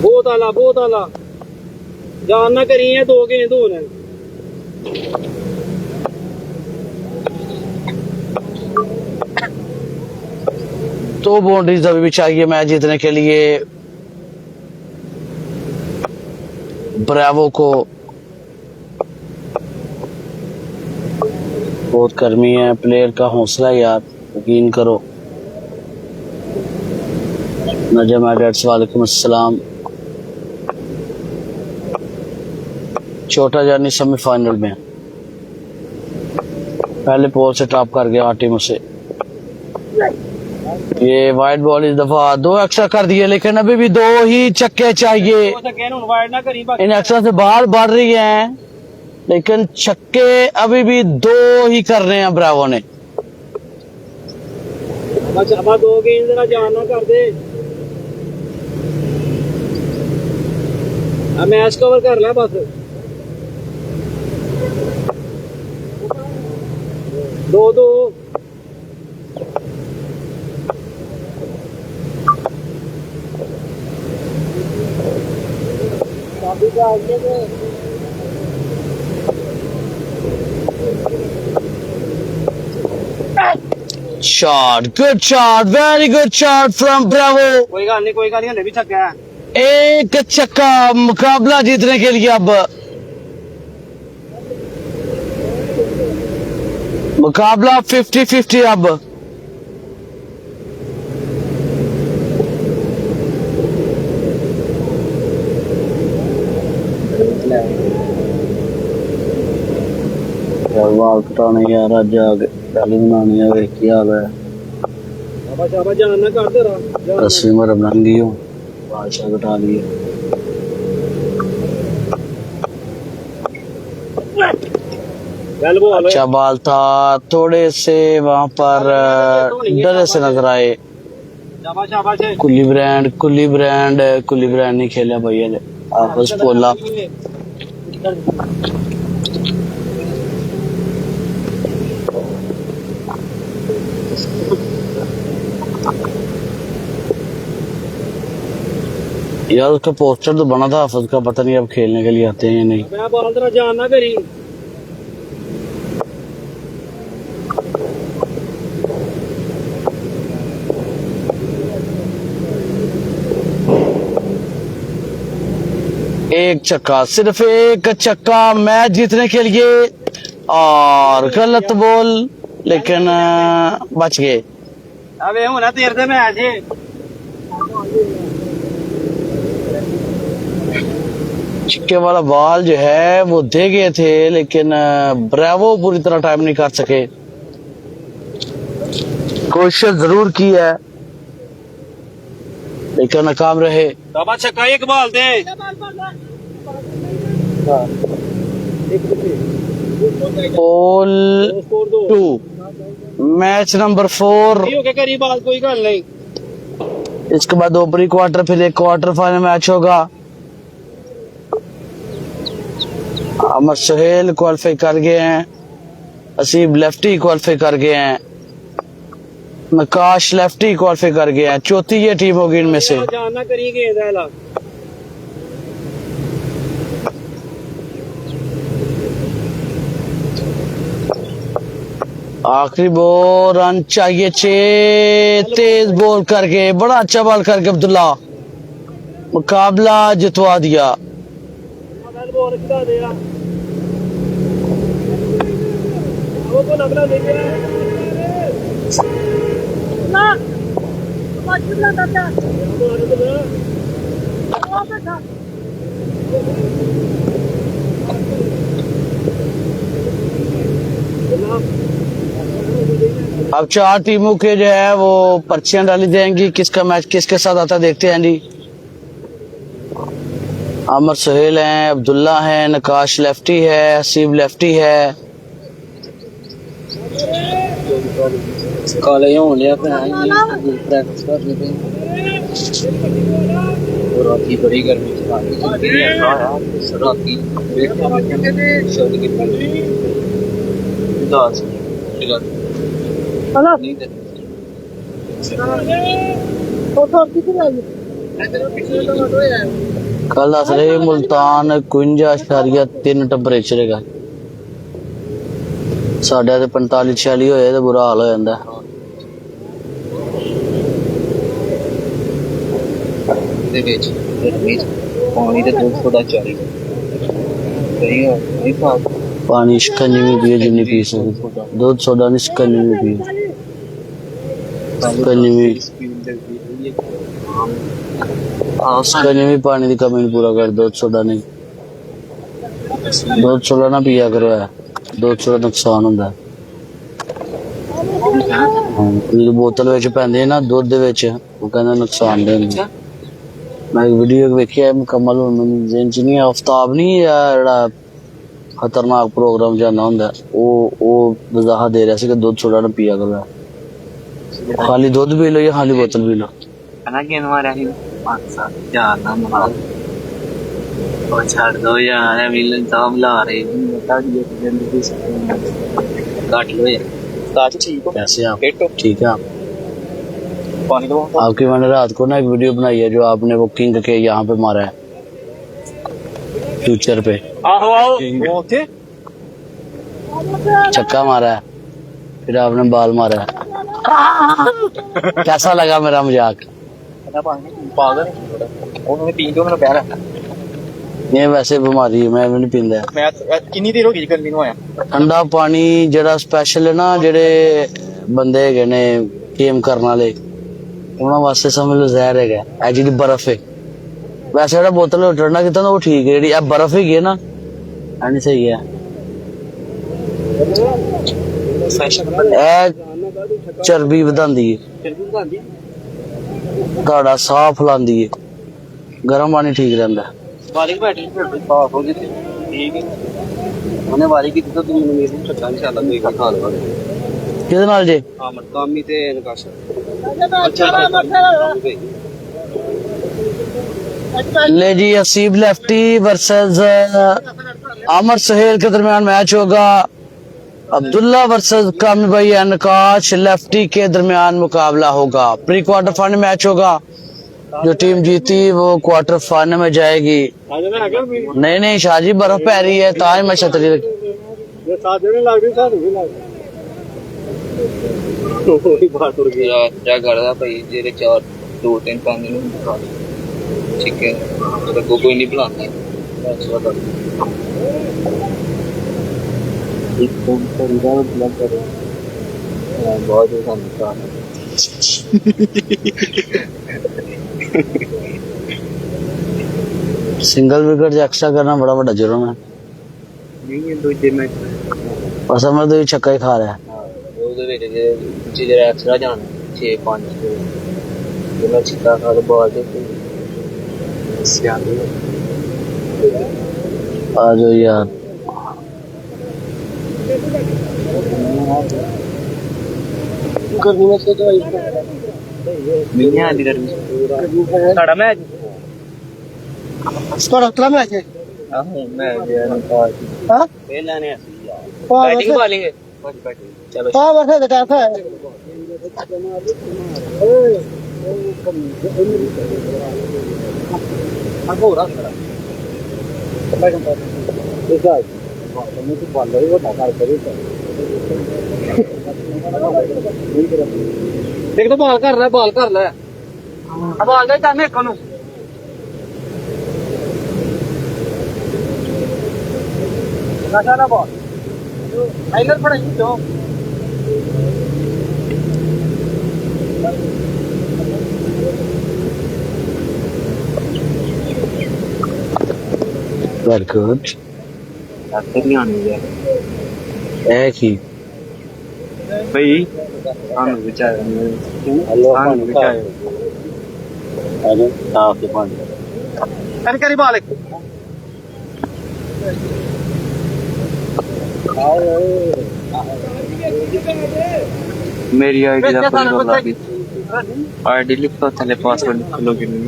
[SPEAKER 2] बहुत आला जान ना करी है 2 गेंद होने
[SPEAKER 1] तो बाउंड्रीज अभी भी चाहिए मैच जीतने के लिए ब्रावो को बहुत गर्मी है प्लेयर का हौसला यार यकीन करो नजम एडेट्स वालेकुम अस्सलाम छोटा जानी सेमीफाइनल में पहले पोल से टॉप कर गया टीमों से ये वाइट बॉल इस दफा 2 एक्स्ट्रा कर दिए लेकिन अभी भी 2 ही छक्के चाहिए इन एक्स्ट्रा से बाहर बढ़ रही हैं लेकिन छक्के अभी भी 2 ही कर रहे हैं ब्रावो ने
[SPEAKER 2] 2 गेंद जरा जान ना कर दे मैच कवर कर ले बस 2-2
[SPEAKER 1] shot good shot very good shot from Bravo
[SPEAKER 2] कोई गल नहीं हले भी छक्का है
[SPEAKER 1] एक छक्का मुकाबला जीतने के लिए अब मुकाबला 50-50 अब वाल कटाने यार अज आगे गल बनानी है की हाल है
[SPEAKER 2] शाबाश जान ना कर दे रहा
[SPEAKER 1] रस्सी मर नंगी हो बादशाह कटा लिए अच्छा बाल था थोड़े से वहां पर डरे से नजर आए कुली ब्रांड नहीं खेला भैया ने आपस बोला यार उसका पोस्टर तो बना था हाफिज का पता नहीं अब खेलने के लिए आते हैं या नहीं
[SPEAKER 2] मैं बाल तेरा जान ना करी
[SPEAKER 1] एक छक्का सिर्फ एक छक्का मैच जीतने के लिए और गलत बॉल लेकिन बच गए
[SPEAKER 2] अबे होना तेरे से मैच है
[SPEAKER 1] छिक्के वाला बॉल जो है वो दे गए थे लेकिन ब्रावो पूरी तरह टाइम नहीं कर सके कोशिश जरूर की है लेकिन नाकाम रहे
[SPEAKER 2] बाबा छक्का एक बाल दे
[SPEAKER 1] पोल 2 मैच नंबर 4
[SPEAKER 2] करी बाल कोई गल नहीं
[SPEAKER 1] इसके बाद दो प्री क्वार्टर, फिर एक क्वार्टर फाइनल मैच होगा। अमर सुहेल क्वालिफाई कर गए हैं, असीब लेफ्टी क्वालिफाई कर गए हैं, नकाश लेफ्टी क्वालिफाई कर गए हैं। चौथी ये टीम होगी इनमें से। आखिरी बॉल, रन चाहिए 6, तेज बॉल करके, बड़ा अच्छा बॉल करके अब्दुल्ला मुकाबला जितवा दिया। अब 4 टीमों के जो है वो पर्चियां डाली जाएंगी, किसका मैच किसके साथ आता देखते हैं जी। अमर सुहेल हैं, अब्दुल्ला है, नकाश लेफ्टी है, हसीब लेफ्टी है।
[SPEAKER 3] काले होने लिया प्रैक्टिस कर लेते हैं। और राती बड़ी गर्मी थी, राती
[SPEAKER 1] कल दस रहे मुल्तान 51.3 टैंपरेचर है। साढ़े ते 45-46 होए तो बुरा हाल हो जाता है। पानी शिकंजी पिए जिन्नी पी सकते, दूध सोडा नहीं शिकंजी पिए। शिकंजी पानी की कमी पूरा कर, दूध सोडा नहीं, दूध सोडा ना पिया करो है, दूध सोडा नुकसान होंदा है। बोतल विच पैंदे ना दुध दे विच, वो कहंदा नुकसान दे हुंदे। मैं एक वीडियो वेखिया मुकम्मल हुन जिन च नहीं, आफ्ताब नहीं जेड़ा खतरनाक प्रोग्राम जाना हुंदा, वो वजाहत दे रहा सी कि दूध सोडा ना पिया करो, खाली दूध पी लो या खाली बोतल पी लो।
[SPEAKER 3] ना गेंद मारा ही 5 7 4 ना मार और छाड़ दो यार, मिलन साहब ला रहे बता दिए जिंदगी से काट लो यार। ताज ठीक हो?
[SPEAKER 1] कैसे आप?
[SPEAKER 3] फिट हो?
[SPEAKER 1] ठीक है आप?
[SPEAKER 3] पानी दो
[SPEAKER 1] आपकी मैंने रात को ना एक वीडियो बनाई है जो आपने वो किंग के यहाँ पे मारा है, फ्यूचर पे
[SPEAKER 2] आहो आओ ओके
[SPEAKER 1] छक्का मारा है, फिर आपने बाल मारा है। कैसा लगा मेरा मजाक?
[SPEAKER 3] पागल उन्होंने पी दो मेरा प्यारा।
[SPEAKER 1] ये वैसे बीमारी है, मैं भी नहीं पींदा।
[SPEAKER 3] मैं कितनी देर हो गई गर्मी ਨੂੰ ਆਇਆ।
[SPEAKER 1] ठंडा पानी ਜਿਹੜਾ स्पेशल है ना, ਜਿਹੜੇ ਬੰਦੇ ਹੈਗੇ ਨੇ गेम ਕਰਨ ਵਾਲੇ, ਉਹਨਾਂ ਵਾਸਤੇ ਸਮਝ ਲਓ ਜ਼ਹਿਰ ਹੈਗਾ। ਇਹ ਜਿਹੜੀ ਬਰਫ਼ ਹੈ, ਵੈਸੇ ਜਿਹੜਾ ਬੋਤਲ ਠੰਡਾ ਕੀਤਾ ਨਾ ਉਹ ਠੀਕ ਹੈ, ਜਿਹੜੀ ਇਹ ਬਰਫ਼ ਹੈਗੀ ਹੈ ਨਾ ਇਹ ਨਹੀਂ ਸਹੀ ਹੈ। ਇਹ ਚਰਬੀ ਵਧਾਉਂਦੀ ਹੈ, ਤੁਹਾਡਾ ਸਾਹ ਫੁਲਾਉਂਦੀ ਹੈ, ਗਰਮ ਪਾਣੀ ਠੀਕ ਰਹਿੰਦਾ।
[SPEAKER 3] ਵਾਲੀ ਬੈਟਰੀ ਫਿਰ ਸਾਫ ਹੋ ਗਈ ਠੀਕ ਹੈ। ਉਹਨੇ ਵਾਲੀ ਕੀਤੀ ਤਾਂ ਤੂੰ ਮੈਨੂੰ ਮੇਰੇ ਚੱਕਾ ਇਨਸ਼ਾਅੱਲਾ ਕੋਈ ਖਾ ਲਵਾ
[SPEAKER 1] ਕਿਹਦੇ ਨਾਲ ਜੇ?
[SPEAKER 3] ਆਮਦ ਕਾਮੀ ਤੇ ਨਕਾਸ਼।
[SPEAKER 1] ले जी, हसीब लेफ्टी वर्सेस आमर सुहेल के दरमियान मैच होगा। अब्दुल्ला वर्सेस कामी भाई नकाश लेफ्टी के दरमियान मुकाबला होगा। प्री क्वार्टर फाइनल मैच होगा, जो टीम जीती वो क्वार्टर फाइनल में जाएगी। नहीं नहीं शाहजी, बर्फ पै रही है, ताज मैं छतरी
[SPEAKER 3] करदा भाई जेरे 4 2 3 5 ਨੂੰ ਦਿਖਾ ठीक है। तो कोई नहीं बुलाता एक फोन पर इधर ब्लॉक करो बहुत नुकसान।
[SPEAKER 1] सिंगल विकेट एक्स्ट्रा करना बड़ा बड़ा जुर्म है।
[SPEAKER 3] नहीं है दूसरे मैच
[SPEAKER 1] और समझ दो छक्का ही खा रहा है।
[SPEAKER 3] ਉਹਦੇ ਵਿੱਚ ਜਿਹੜਾ ਐਕਸਟਰਾ ਜਾਣਾ 6 5 ਜਿਹੜਾ ਛੱਕਾ ਖਾ ਕੇ ਬਾਲ ਦੇ ਸਿਆਣੇ
[SPEAKER 1] आ जाओ यार।
[SPEAKER 3] गर्मी में से तो मियां दी गर्मी साड़ा मैच
[SPEAKER 2] स्कोर अगला मैच है
[SPEAKER 3] मैं हां पहला ने बैटिंग बॉलिंग चलो
[SPEAKER 2] हां वैसे तो कैसा है अब हो रहा है देखा मैं तो बॉल ही वो ढका करे देख तो बॉल कर ले अब बॉल दे करने को ना ना बॉल फाइनल पड़ेगी तो
[SPEAKER 1] वेरी गुड
[SPEAKER 3] नहीं आने दिया
[SPEAKER 1] एक ही
[SPEAKER 3] भाई हम विचार हम विचार
[SPEAKER 1] आप के पास
[SPEAKER 2] कर करी बॉल
[SPEAKER 3] मेरी आईडी दा कोई बोला भी आईडी लिख तो थले पासवर्ड लॉगिन नहीं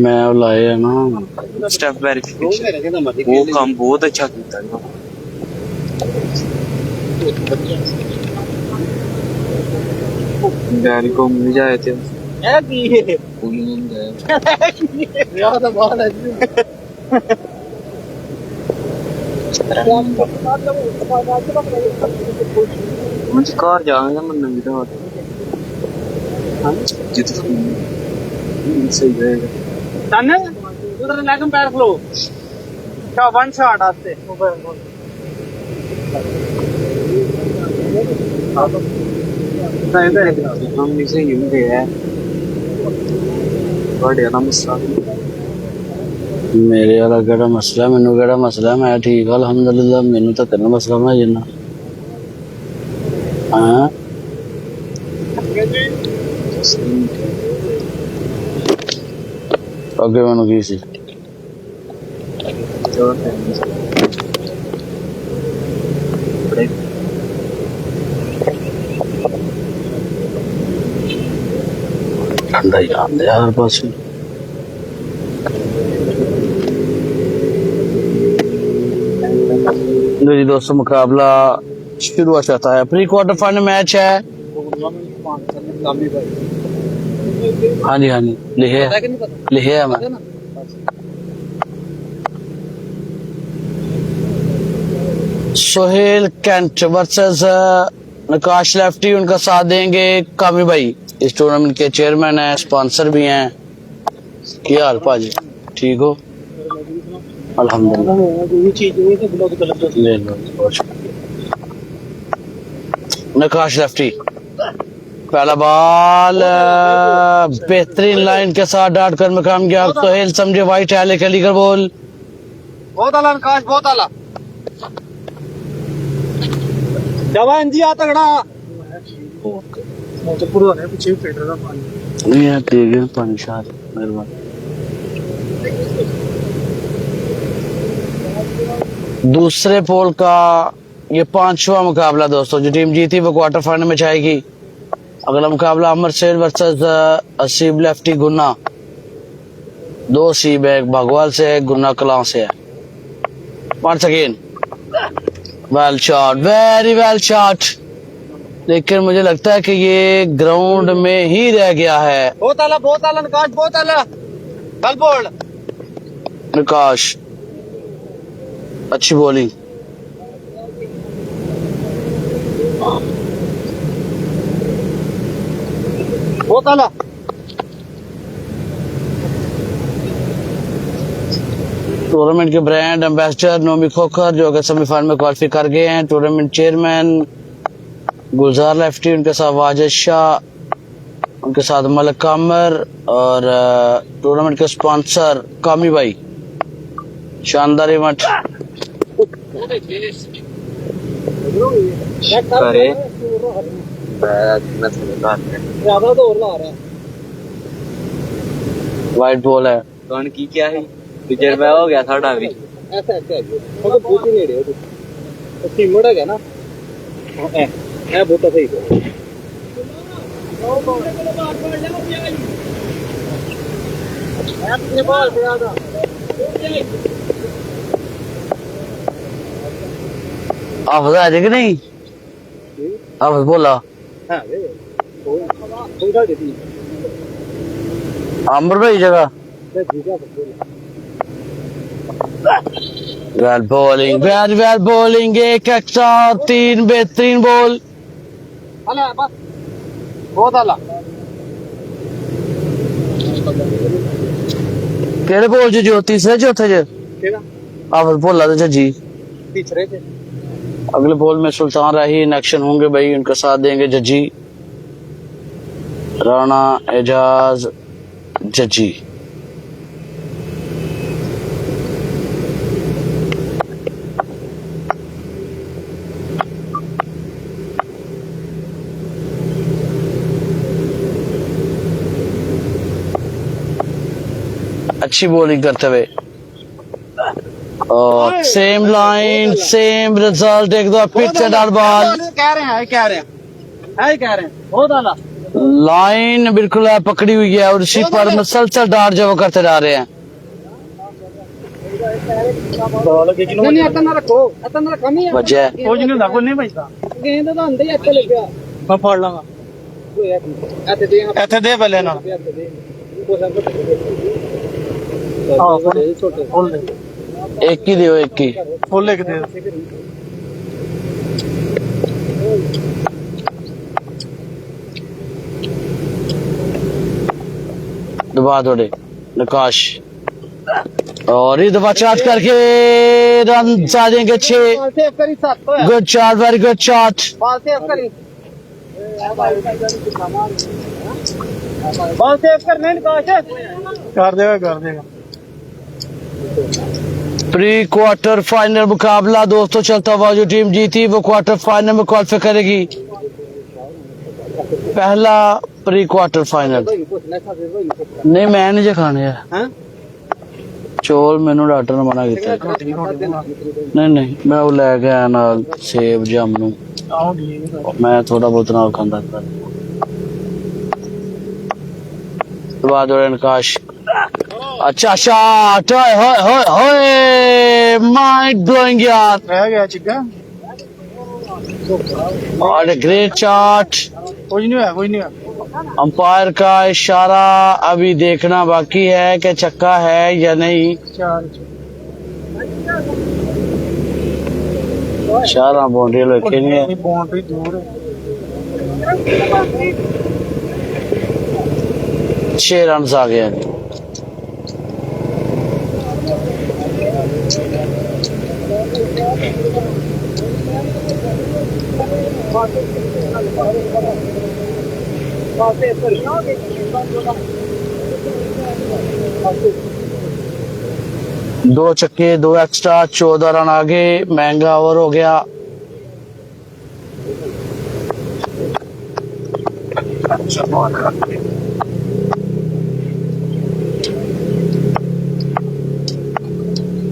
[SPEAKER 1] मैं वो लाए है ना
[SPEAKER 3] स्टेप वेरिफिकेशन वो काम बहुत अच्छा किया है गाड़ी को मिल जाए थे
[SPEAKER 2] है की
[SPEAKER 3] पुलिस में गए
[SPEAKER 2] यार तो बॉल है
[SPEAKER 3] मुझे कार जाएंगे मन नहीं तो जितना सही रहेगा
[SPEAKER 2] सन उधर लेगम पैर फ्लो क्या वन शॉट आते
[SPEAKER 3] हम इसे यूं गए हैं बड़े ना मसला
[SPEAKER 1] मेरे वाला केड़ा मसला मैनू केड़ा मसला मैं ठीक अल्हम्दुलिल्लाह मैनू तो करना मसला बना जिन्ना हाँ अगे मैनू की सी ठंडा ही आंदे हर पास जी दोस्तों मुकाबला शुरू हो जाता है प्री क्वार्टर फाइनल मैच है हाँ जी लिखे है मैं सोहेल कैंट वर्सेस नकाश लेफ्टी उनका साथ देंगे कामी भाई इस टूर्नामेंट के चेयरमैन हैं स्पॉन्सर भी हैं क्या हाल भाजी ठीक हो अल्हम्दुलिल्लाह ले लो नकाश लेफ्टी पहला बॉल बेहतरीन लाइन के साथ डाट कर मकाम गया सोहेल समझे वाइट है लेकर लीगर बॉल
[SPEAKER 2] बहुत आला नकाश बहुत आला जवान जी आ तगड़ा तो पूरा है पीछे फील्डर का पानी
[SPEAKER 1] नहीं यार दे गया पानी शायद मेहरबान दूसरे पोल का ये पांचवा मुकाबला दोस्तों जो टीम जीती वो क्वार्टर फाइनल में जाएगी अगला मुकाबला अमर शेर वर्सेस असीब लेफ्टी गुन्ना दो सीब है एक भगवाल से है गुन्ना कलां से है once again well shot very well shot लेकिन मुझे लगता है कि ये ग्राउंड में ही रह गया है
[SPEAKER 2] बहुत आला नकाश बहुत आला कल बोल
[SPEAKER 1] नकाश अच्छी बॉलिंग
[SPEAKER 2] बहुत आला
[SPEAKER 1] टूर्नामेंट के ब्रांड एम्बेसडर नोमी खोखर जो कि सेमीफाइनल में क्वालिफाई कर गए हैं टूर्नामेंट चेयरमैन गुलजार लेफ्टी उनके साथ वाजिद शाह उनके साथ मलक कामर और टूर्नामेंट के स्पॉन्सर कामी भाई शानदार इवेंट
[SPEAKER 3] करे
[SPEAKER 2] ज्यादा दौड़ ला रहा है
[SPEAKER 1] वाइट बॉल है
[SPEAKER 3] कौन की क्या है तजर्बा हो गया साड़ा भी
[SPEAKER 2] ऐसा तो बहुत ही नेड़े हो टीम मोड़ा गया ना ए बहुत सही
[SPEAKER 1] हाफिज है कि नहीं? हाफिज बोला आमर भाई जगह वेल बॉलिंग एक एक्स्ट्रा 3 बेहतरीन बॉल
[SPEAKER 2] बहुत आला
[SPEAKER 1] केड़े बॉल जो तीसरे चौथे च हाफिज बोला तो जी
[SPEAKER 2] तीसरे थे
[SPEAKER 1] अगले बॉल में सुल्तान राही इन एक्शन होंगे भाई उनका साथ देंगे जजी राणा एजाज जजी अच्छी बॉलिंग करते हुए और सेम लाइन सेम रिजल्ट एक दो पिच से डॉट बॉल
[SPEAKER 2] कह रहे हैं बहुत आला
[SPEAKER 1] लाइन बिल्कुल है पकड़ी हुई है और इसी पर मुसलसल डाट जो वो करते जा रहे हैं वजह
[SPEAKER 2] मैं फाड़ लांगा ਇੱਥੇ ਦੇ ਪਹਿਲੇ ਨਾਲ
[SPEAKER 1] एक ही दियो एक ही
[SPEAKER 2] ਫੁੱਲ ਲਿਖ ਦੇ
[SPEAKER 1] दबा दौड़े नकाश और ये दबा चार्ज करके रन साधेंगे 6 good shot very good shot
[SPEAKER 2] कर देगा
[SPEAKER 1] प्री क्वार्टर फाइनल मुकाबला दोस्तों चलता हुआ जो टीम जीती वो क्वार्टर फाइनल में क्वालिफाई करेगी पहला प्री क्वार्टर फाइनल नहीं मैं नहीं जे खाने यार चौल मैनू डॉक्टर ने मना किया नहीं मैं वो लै गया नाल सेब जामनू मैं थोड़ा बहुत नाल खांदा बाद नकाश अच्छा शॉट माइंड ब्लोइंग यार
[SPEAKER 2] रह गया चिक्का
[SPEAKER 1] और ग्रेट शॉट
[SPEAKER 2] कोई नहीं हुआ
[SPEAKER 1] अंपायर का इशारा अभी देखना बाकी है कि छक्का है या नहीं इशारा बाउंड्री रखे नहीं है
[SPEAKER 2] बाउंड्री दूर है
[SPEAKER 1] 6 रन आ गए हैं दो छक्के 2 एक्स्ट्रा 14 रन आगे महंगा ओवर हो गया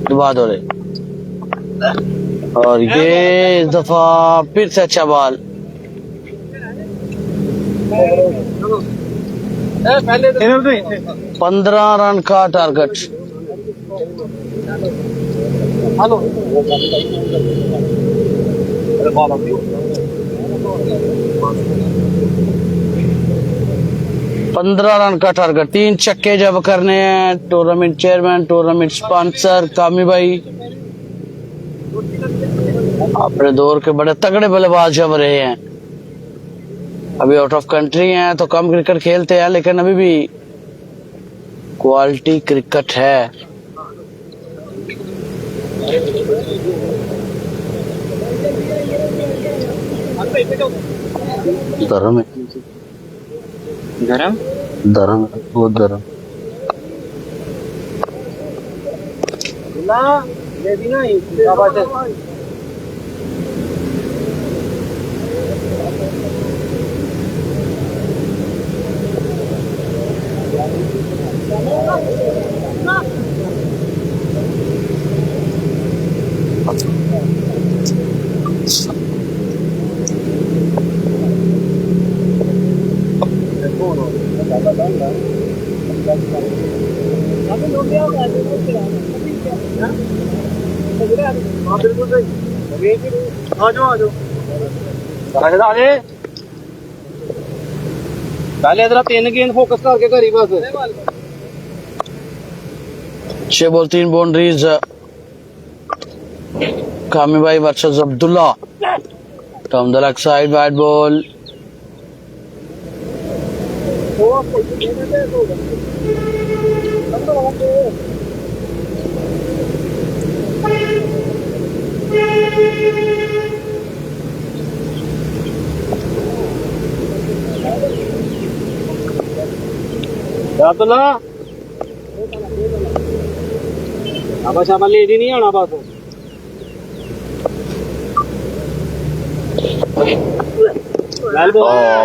[SPEAKER 1] दबा दो रे और ये इस दफा फिर से अच्छा बॉल 15 रन का टारगेट
[SPEAKER 2] हेलो
[SPEAKER 1] 15 रन का टारगेट 3 छक्के जब करने हैं tournament chairman tournament sponsor Kami भाई अपने दौर के बड़े तगड़े बल्लेबाज जब रहे हैं अभी आउट ऑफ कंट्री हैं तो कम क्रिकेट खेलते हैं लेकिन अभी भी क्वालिटी क्रिकेट है धर्म है
[SPEAKER 3] गरम
[SPEAKER 1] धर्म बहुत धर्म
[SPEAKER 2] ये भी नहीं क्या बात है बिल्कुल सही आ जाओ पहले इधर 3 गेंद फोकस करके करी बस
[SPEAKER 1] 6 बॉल 3 बाउंड्रीज कामी भाई versus Abdullah from the left side wide ball
[SPEAKER 2] Abdullah शाबाश शाबाश लेट ही नहीं आना बस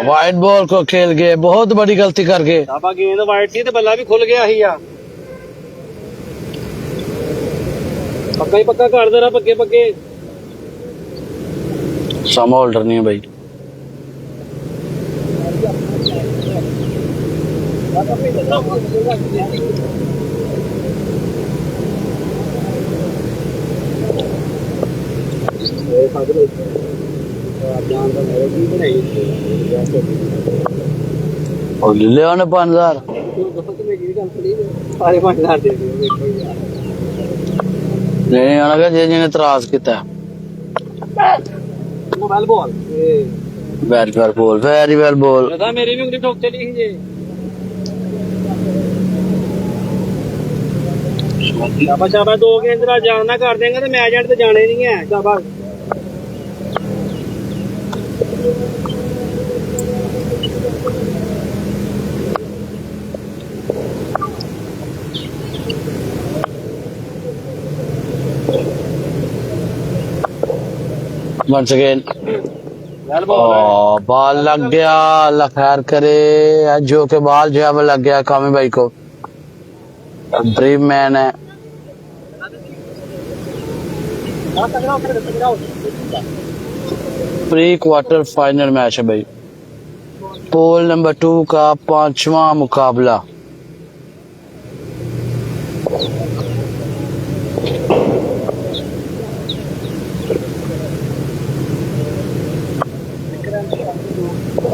[SPEAKER 1] वाइड बॉल को खेल गए बहुत बड़ी गलती करके
[SPEAKER 2] शाबाश गेंद वाइड थी तो बल्ला भी खुल गया ही यार पक्का ही पक्का कर दे रहा पक्के पक्के
[SPEAKER 1] समा होल्डर नहीं है भाई और ले आने 5000
[SPEAKER 2] सारे 5000 दे
[SPEAKER 1] नहीं आना का जिन्हें इतराज किया
[SPEAKER 2] mobile ball
[SPEAKER 1] very well ball
[SPEAKER 2] दादा मेरी भी उंगली ठोक चली जी शाबाश शाबाश 2 गेंद तेरा जाना कर देंगे तो मैच एंड तो जाने नहीं है शाबाश
[SPEAKER 1] once again बाल लग गया अल्लाह खैर करे जो के बाल जो है वो लग गया कामी भाई को ब्रेव मैन है प्री क्वार्टर फाइनल मैच है भाई पोल नंबर 2 का 5वां मुकाबला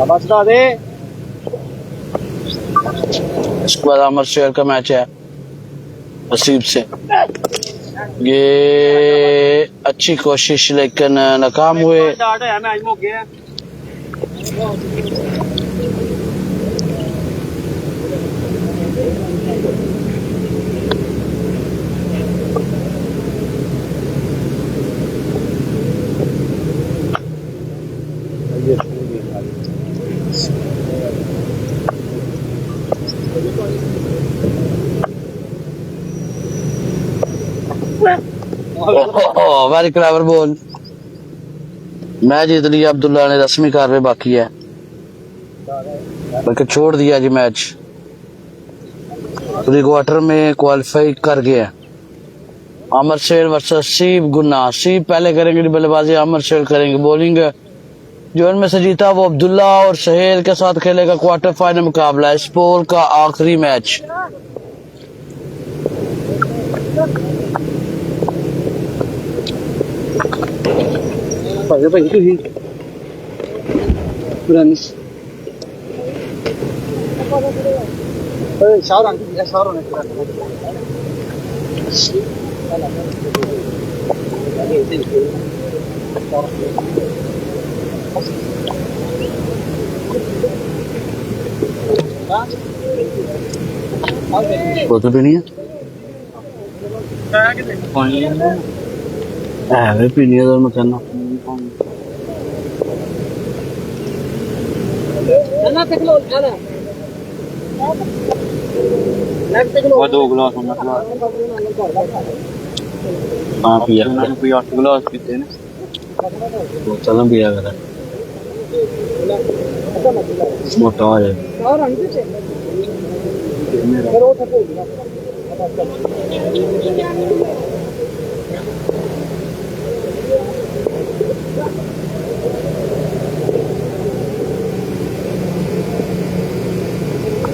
[SPEAKER 2] बता दे
[SPEAKER 1] इसके बाद अमर शेर का मैच है नसीब से ये अच्छी कोशिश लेकिन नाकाम हुए
[SPEAKER 2] स्टार्ट होया मैच मुक गया
[SPEAKER 1] वेरी क्लेवर बॉल मैच जीत लिया अब्दुल्ला ने 10वीं कार्रवाई बाकी है बल्कि छोड़ दिया जी मैच प्री क्वार्टर में क्वालिफाई कर गया अमर शेर वर्सेस सीब गुन्ना सीब पहले करेंगे बल्लेबाजी अमर शेर करेंगे बॉलिंग जो इनमें से जीता वो अब्दुल्ला और सहेल के साथ खेलेगा क्वार्टर फाइनल मुकाबला इस पोल का आखिरी मैच
[SPEAKER 2] भाई तुझी पुरानी शाहरुख ने
[SPEAKER 1] बोतल भी नहीं है पीनी है मैं कहना
[SPEAKER 2] वो 2 गिलास होना
[SPEAKER 1] हाँ पिया
[SPEAKER 2] कोई 8 गिलास पीते ना
[SPEAKER 1] बोतल में पिया करा मोटा हो जाए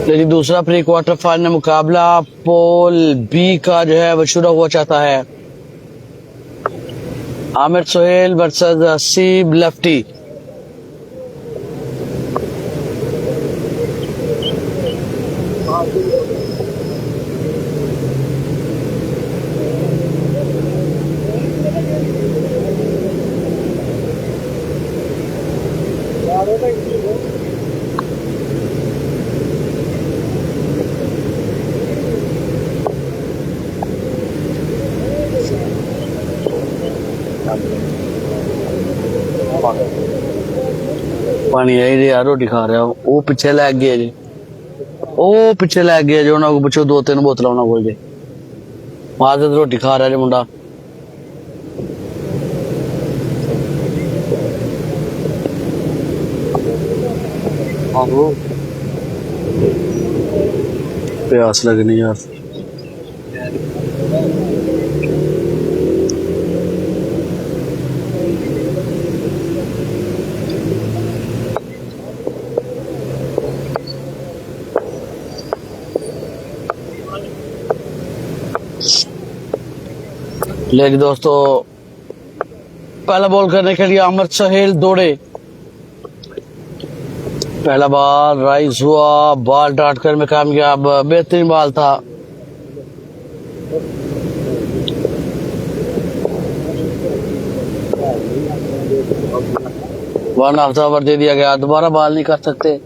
[SPEAKER 1] लेकिन दूसरा प्री क्वार्टर फाइनल मुकाबला पोल बी का जो है वो शुरू हुआ चाहता है आमिर सोहेल वर्सेस हसीब लेफ्टी। पानी आई जी यार, रोटी खा रहा वो पिछे लैग गया जी, वो पिछे लैग गया जी, उन्होंने पिछे 2-3 बोतल उन्होंने बोल जी माजद रोटी खा रहा जी मुंडा। प्यास लगनी यार। लेकिन दोस्तों पहला बॉल करने के लिए आमिर सोहेल दौड़े, पहला बॉल राइज हुआ, बॉल डॉट कर में कामयाब, बेहतरीन बॉल था। वन ऑफ द ओवर दे दिया गया, दोबारा बॉल नहीं कर सकते।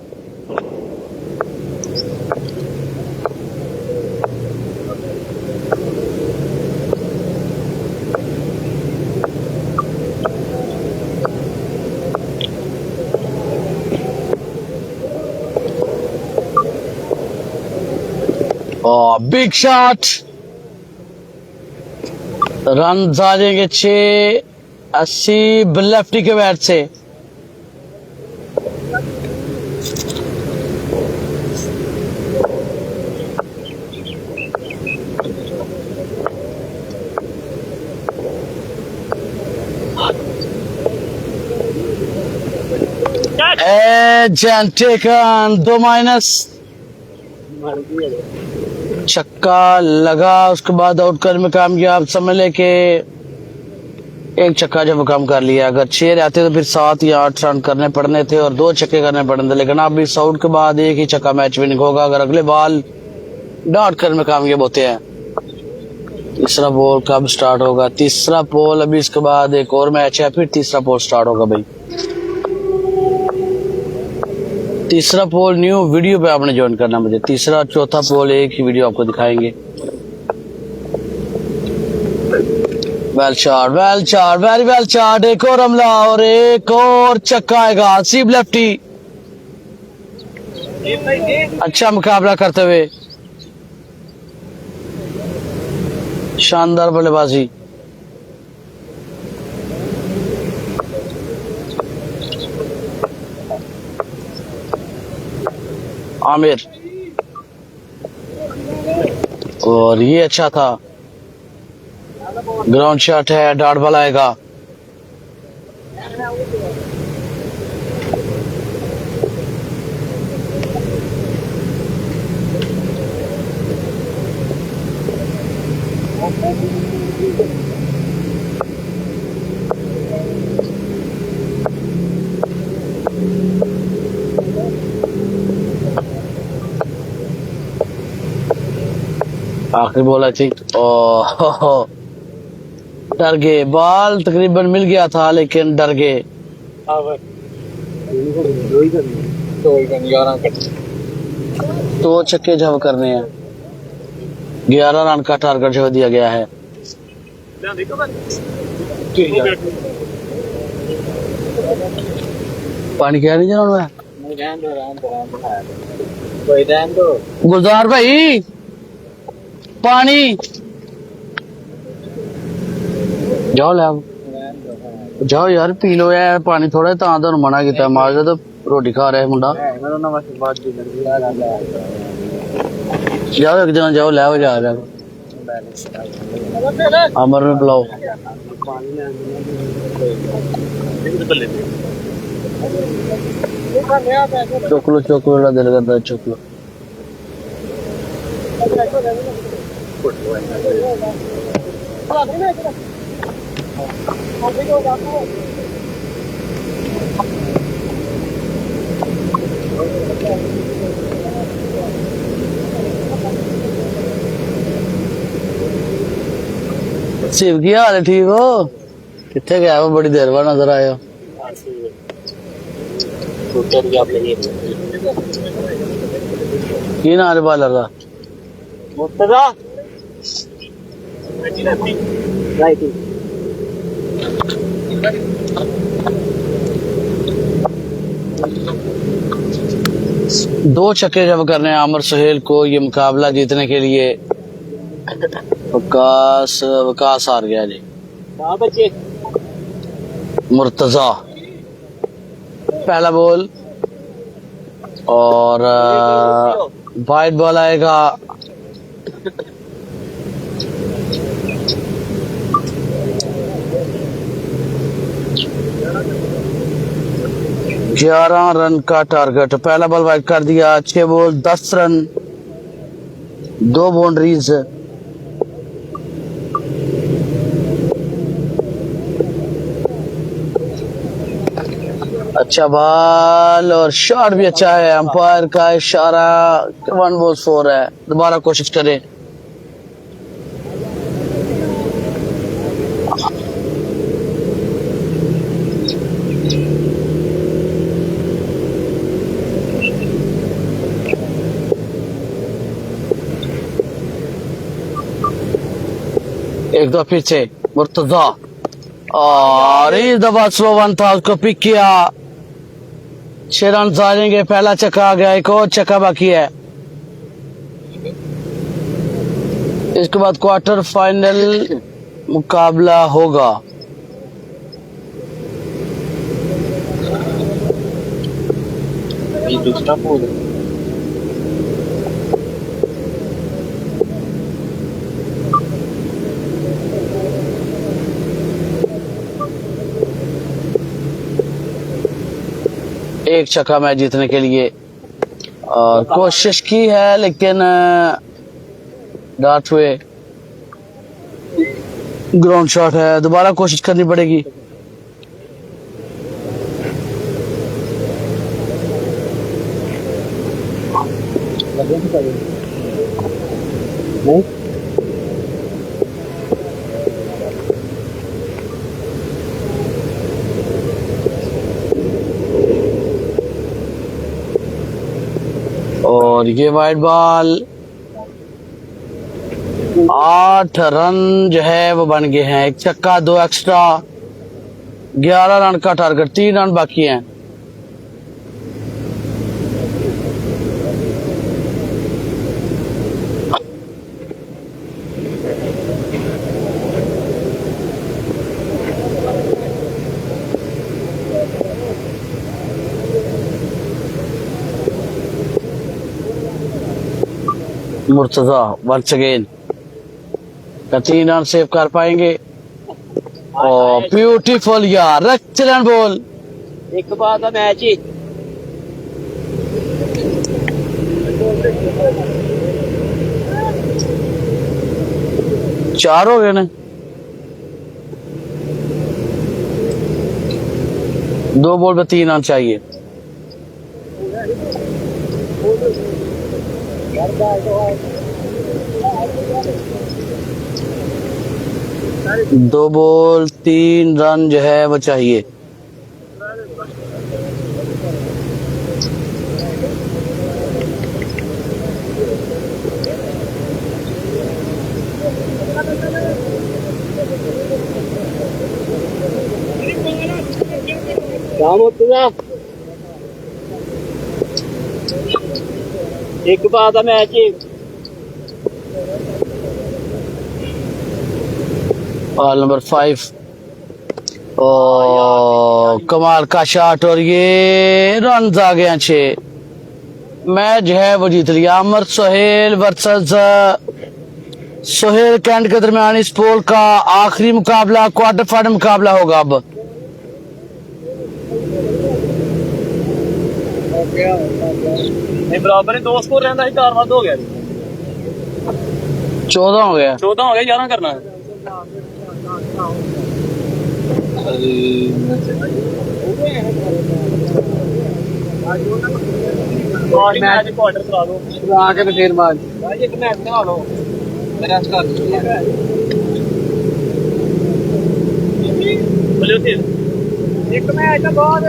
[SPEAKER 1] बिग शॉट, रन आ जाएंगे 680 लेफ्टी के बैट से। टेकन 2-, छक्का लगा, उसके बाद आउट कर में कामयाब, समझ लेके एक छक्का जब कम कर लिया। अगर 6 रहते तो फिर 7 या 8 रन करने पड़ने थे और 2 छक्के करने पड़ने थे, लेकिन अब इस आउट के बाद एक ही छक्का मैच विनिंग होगा अगर अगले बॉल डॉट कर में कामयाब होते हैं। तीसरा बॉल कब स्टार्ट होगा? तीसरा बॉल अभी इसके बाद एक और मैच है, फिर तीसरा बॉल स्टार्ट होगा भाई। तीसरा पोल न्यू वीडियो पे आपने ज्वाइन करना मुझे। तीसरा चौथा पोल एक ही वीडियो आपको दिखाएंगे। Well shot, very well shot, एक और हमला और एक और छक्का आएगा। हसीब लेफ्टी अच्छा मुकाबला करते हुए, शानदार बल्लेबाजी। आमिर, और ये अच्छा था, ग्राउंड शॉट है, डॉट बॉल आएगा। आखिरी बॉल आई थिंक, डर गए, बॉल तकरीबन मिल गया था लेकिन डर गए। 2 छक्के जब करने हैं, 11 रन का टारगेट जो दिया गया है। पानी क्या नहीं जरा गुलजार भाई, पानी जाओ ले आओ, जाओ यार पी लो यार पानी थोड़ा, तां तुहानू मना किया, मार तो रोटी खा रहा है मुंडा। जाओ एक जना जाओ ले आओ, जा अमर में बुलाओ। चोकलो दिल करता है, चोकलो। शिव की हाल है, ठीक हो? कितने गया वो, बड़ी देर बाद नजर आया। की नाम है बालर का?
[SPEAKER 2] मुर्तजा
[SPEAKER 1] दो छक्के जब करने हैं आमिर सुहेल को ये मुकाबला जीतने के लिए। वकास हार गया जी।
[SPEAKER 2] बच्चे
[SPEAKER 1] मुर्तजा पहला बॉल और वाइट बॉल आएगा। ग्यारह रन का टारगेट, पहला बॉल वाइट कर दिया। 6 बॉल 10 रन, 2 बाउंड्रीज। अच्छा बॉल और शॉट भी अच्छा है, अंपायर का इशारा 1 बॉल 4 है। दोबारा कोशिश करें। एक दो पीछे मुर्तजा और इस दफा स्लो वन था, उसको पिक किया। 6 रन जाएंगे, पहला चक्का आ गया, एक और चक्का बाकी है। इसके बाद क्वार्टर फाइनल मुकाबला होगा।
[SPEAKER 3] ये दूसरा पूल
[SPEAKER 1] एक छक्का मैच जीतने के लिए और कोशिश की है, लेकिन डार्ट हुए। ग्राउंड शॉट है, दोबारा कोशिश करनी पड़ेगी। और ये वाइट बॉल, 8 रन जो है वो बन गए हैं। एक छक्का, 2 एक्स्ट्रा, 11 रन का टारगेट, 3 रन बाकी हैं। Murtaza once again 3 run save कर पाएंगे। और ब्यूटीफुल यार, एक्सीलेंट बॉल।
[SPEAKER 2] एक बात है मैच ही
[SPEAKER 1] 4 हो गए ना, 2 बॉल पे 3 रन चाहिए। दो बॉल 3 रन जो है वो चाहिए।
[SPEAKER 2] काम होता एक बात है मैच ही
[SPEAKER 1] बॉल नंबर 5 ओ कमाल का शॉट और ये रन आ गए 6। मैच है वो जीत लिया। आमिर सुहेल वर्सेस सुहेल कैंट के दरमियान इस पोल का आखिरी मुकाबला, क्वार्टर फाइनल मुकाबला होगा। अब
[SPEAKER 2] बराबर 2 स्कोर रहता है, 4 हो गया
[SPEAKER 1] 14 हो गया,
[SPEAKER 2] 14 हो गया, 11 करना है। और मैच को ऑर्डर करा दो
[SPEAKER 3] आके तो फिर बाद
[SPEAKER 2] भाई एक मैच करा लो
[SPEAKER 3] मेरा स्टार्ट
[SPEAKER 2] बोलो फिर एक मैच बाद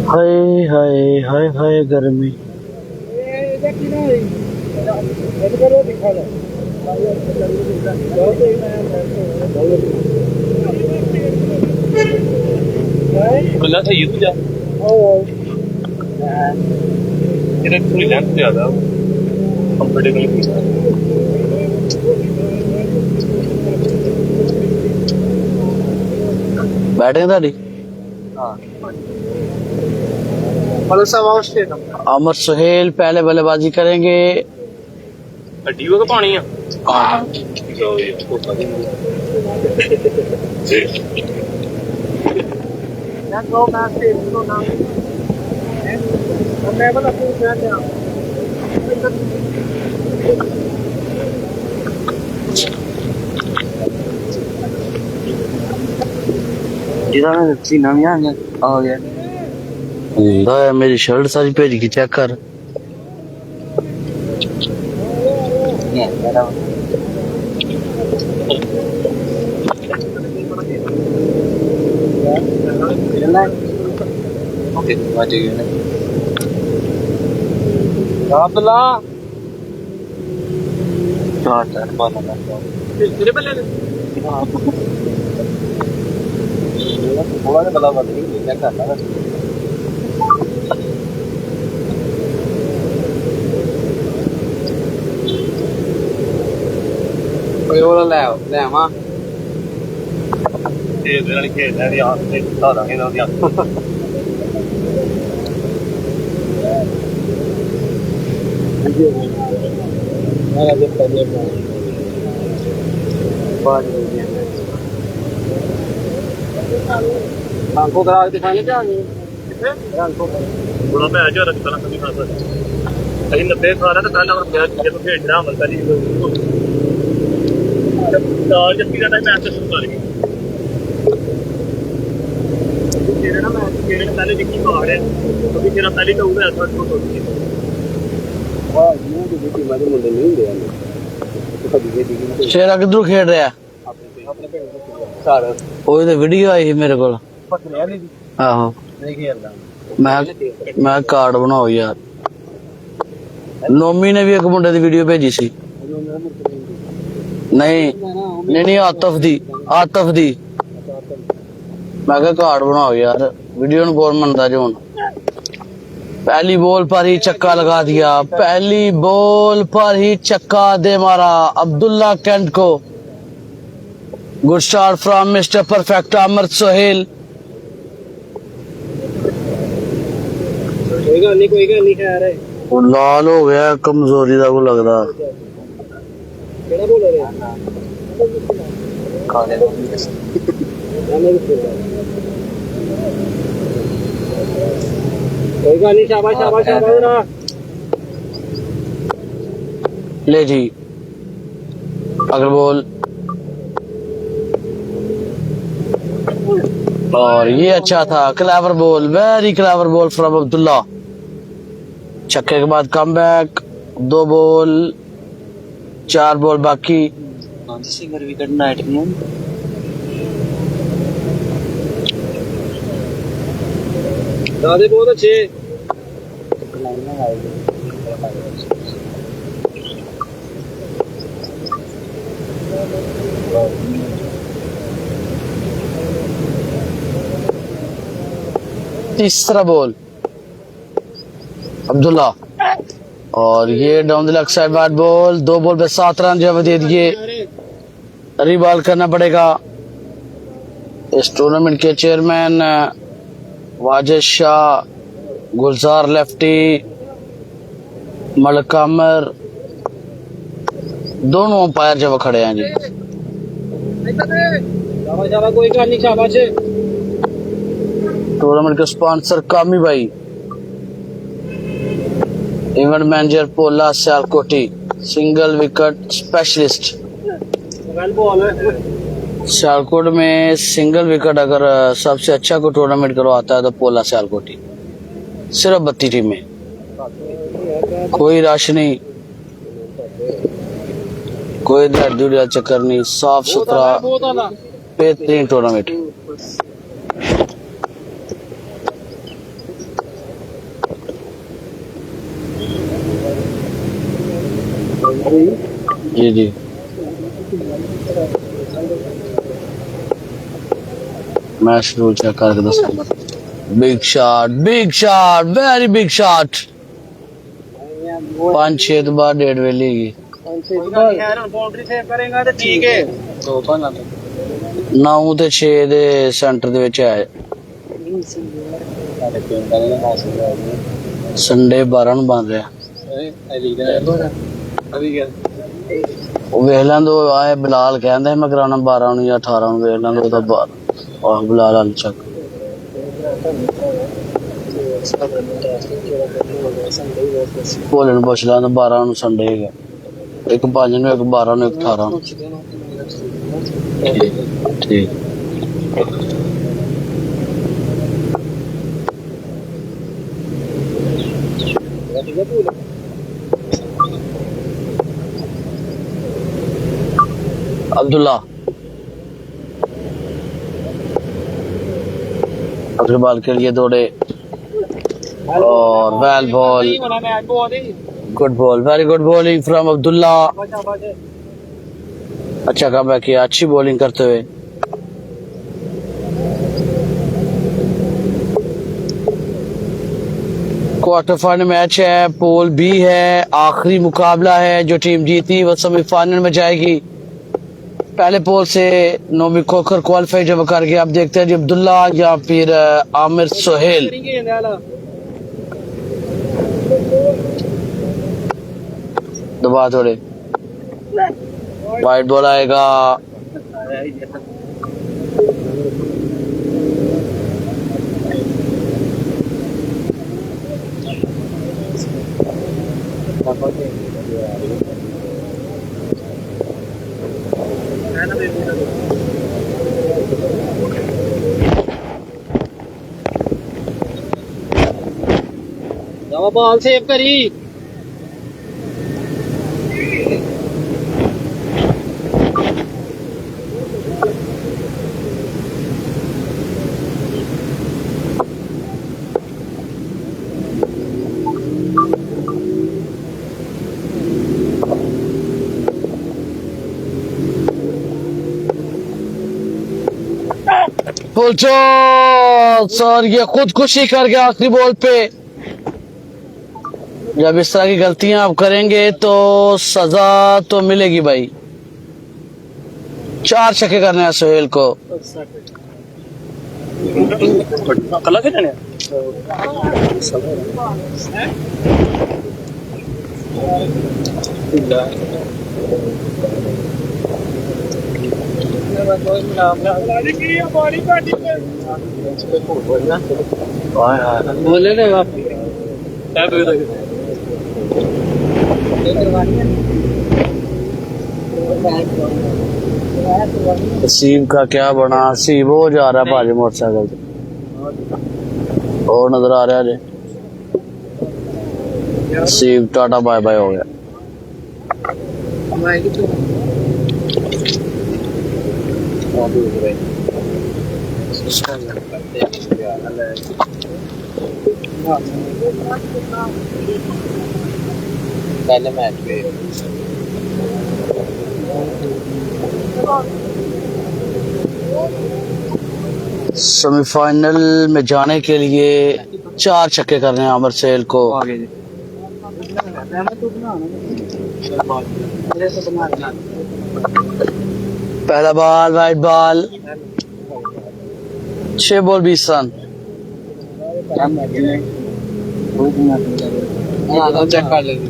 [SPEAKER 1] हाय हाय हाय हाय गर्मी।
[SPEAKER 2] बोला था ये तुझा तेरा थोड़ी लेंथ ज्यादा कंफर्टेबल
[SPEAKER 1] बैटिंग ਤੁਹਾਡੀ
[SPEAKER 3] हेलो सब आउट
[SPEAKER 1] अमर सुहेल पहले बल्लेबाजी करेंगे।
[SPEAKER 2] हड्डी का पानी है
[SPEAKER 3] नवी आ गया
[SPEAKER 1] ਹੁੰਦਾ है मेरी शर्ट सारी भेज की चेक कर।
[SPEAKER 3] ओके आ जाइए
[SPEAKER 2] अब्दुल्ला
[SPEAKER 3] स्टार्ट बॉल
[SPEAKER 2] तेरे बल्ले
[SPEAKER 3] थोड़ा बला बात नहीं क्या करना कोई और ले आवा
[SPEAKER 2] ये दिल के तेरे हाथ से सारा के दिया
[SPEAKER 3] मेरा जब पहले बाद आंखों करा दिखाने क्या आंखों
[SPEAKER 2] बड़ा मैं आज रखता ना कभी खाता कहीं 90 खा रहा था पहला और प्याज के तो भेज रहा मत करी जब तीसरा टाइम मैच शुरू कर गई तेरे ना मैच तेरे ने पहले विकेट मार है अभी तेरा पहले तो हुआ था छोड़ दिया
[SPEAKER 3] वाह ये तो देखिए मजे मुंडे नहीं दे यार कभी ये
[SPEAKER 1] शेरा किधरों खेल रहा है
[SPEAKER 3] अपने सारा
[SPEAKER 1] ਉਹ ਤੇ ਵੀਡੀਓ ਆਈ ਸੀ ਮੇਰੇ ਕੋਲ
[SPEAKER 3] पकड़िया नहीं
[SPEAKER 1] ਆਹੋ
[SPEAKER 3] नहीं खेलदा
[SPEAKER 1] ਮੈਂ ਕਾਰਡ ਬਣਾਓ ਯਾਰ। ਨੋਮੀ ਨੇ ਵੀ ਇੱਕ ਮੁੰਡੇ ਦੀ ਵੀਡੀਓ ਭੇਜੀ ਸੀ। ਨਹੀਂ ਨਹੀਂ ਨਹੀਂ ਆਤਫ ਦੀ ਮੈਂ ਕਿਹਾ ਕਾਰਡ ਬਣਾਓ यार वीडियो ਨੂੰ कौन ਮੰਨਦਾ जो ਹੁਣ। पहली बॉल पर ही चक्का लगा दिया, पहली बॉल पर ही चक्का दे मारा अब्दुल्ला कैंट को। Good start from mister perfect Amar Sohail.
[SPEAKER 3] कोई गल नहीं खा रहे
[SPEAKER 1] वो लाल हो गया कमजोरी का को लगता
[SPEAKER 3] केड़ा बोल रहे खाने कोई गल नहीं शाबाश शाबाश शाबाश ना
[SPEAKER 1] ले जी अगर बॉल और ये अच्छा था, clever ball, very clever ball from Abdullah. छक्के के बाद कम बैक, 2 बॉल 4 बॉल बाकी।
[SPEAKER 3] सिंगर विकेट नाइट में दादे बहुत अच्छे
[SPEAKER 1] तीसरा बॉल अब्दुल्ला और ये down the leg side bat ball. 2 ball पे 7 रन जो दे दिए। रीबॉल करना पड़ेगा। इस टूर्नामेंट के चेयरमैन वाजिद शाह, गुलजार लेफ्टी, मलिक कामर दोनों अंपायर जब खड़े हैं जी।
[SPEAKER 3] शाबाश शाबाश कोई गल नहीं शाबाश
[SPEAKER 1] टूर्नामेंट के स्पॉन्सर कामी भाई event manager Pola Sialkoti, single wicket specialist. Sialkot में सिंगल विकेट अगर सबसे अच्छा को टूर्नामेंट करवाता है तो पोला सियालकोटी। सिर्फ 32 टीमें, कोई रश नहीं, कोई दूरिया चक्कर नहीं, साफ सुथरा बेहतरीन टूर्नामेंट। जी जी, मैच रूल चेक करके दस। Big shot, very big shot. 5-6 तो बाद 1.5 वेली की
[SPEAKER 2] बाउंड्री सेव करेगा तो ठीक है।
[SPEAKER 1] 9 ਤੇ 6 ਦੇ ਸੈਂਟਰ ਦੇ ਵਿੱਚ ਹੈ। ਸੰਡੇ 12 ਨੂੰ ਬਣ ਰਿਹਾ। ਉਹ ਵੇਖ ਲੈਂਦੋ ਆਏ ਬਿਲਾਲ ਕਹਿੰਦਾ ਮੈਂ ਕਰਾਉਣਾ 12 ਨੂੰ ਜਾਂ 18 ਨੂੰ, ਵੇਖ ਲੈਂਦੋ ਉਹਦਾ 12 ਆਹ ਬਿਲਾਲ ਹਾਲ ਚੱਕ। ਭੋਲੇ ਨੂੰ ਪੁੱਛ ਲੈਂਦਾ 12 ਨੂੰ ਸੰਡੇ ਹੈਗਾ। ਇੱਕ 5 ਨੂੰ, ਇੱਕ 12 ਨੂੰ, ਇੱਕ 18 ਨੂੰ। ठीक अब्दुल्ला अगले बॉल के लिए दौड़े और well ball, good ball, very good bowling from Abdullah. अच्छा कम किया, अच्छी बॉलिंग करते हुए। क्वार्टर फाइनल मैच है, पूल बी है, आखिरी मुकाबला है। जो टीम जीती वो सेमीफाइनल में जाएगी। पहले पोल से नोमी खोखर क्वालिफाई जब कर गया। अब देखते हैं जी अब्दुल्ला या फिर आमिर सोहेल। दबा थोड़े, वाइट बॉल आएगा।
[SPEAKER 2] बॉल सेव करी।
[SPEAKER 1] फुल टॉस और ये खुदकुशी कर गया आखिरी बॉल पे। जब इस तरह की गलतियां आप करेंगे तो सजा तो मिलेगी भाई। 4 छक्के करने हैं सोहेल को।
[SPEAKER 2] बोले ना
[SPEAKER 1] सीम का क्या बना, सीम हो जा रहा है भाजी मोटरसाइकिल से और नजर आ रहा है। सीम टाटा बाय बाय हो गया।
[SPEAKER 2] पहले मैच पे
[SPEAKER 1] सेमीफाइनल में जाने के लिए 4 छक्के करने हैं आमिर सोहेल को। पहला ball wide ball, 6 ball 20 run.
[SPEAKER 2] Check कर लेंगे।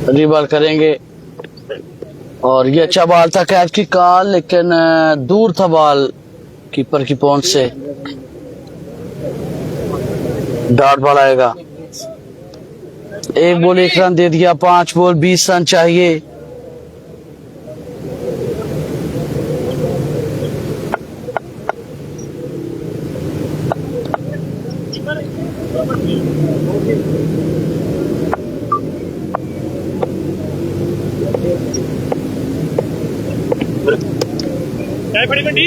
[SPEAKER 1] रीबॉल करेंगे। और ये अच्छा बॉल था कैच की कॉल, लेकिन दूर था बॉल कीपर की पहुंच से। डॉट बॉल आएगा। 1 बॉल 1 रन दे दिया, 5 बॉल 20 रन चाहिए।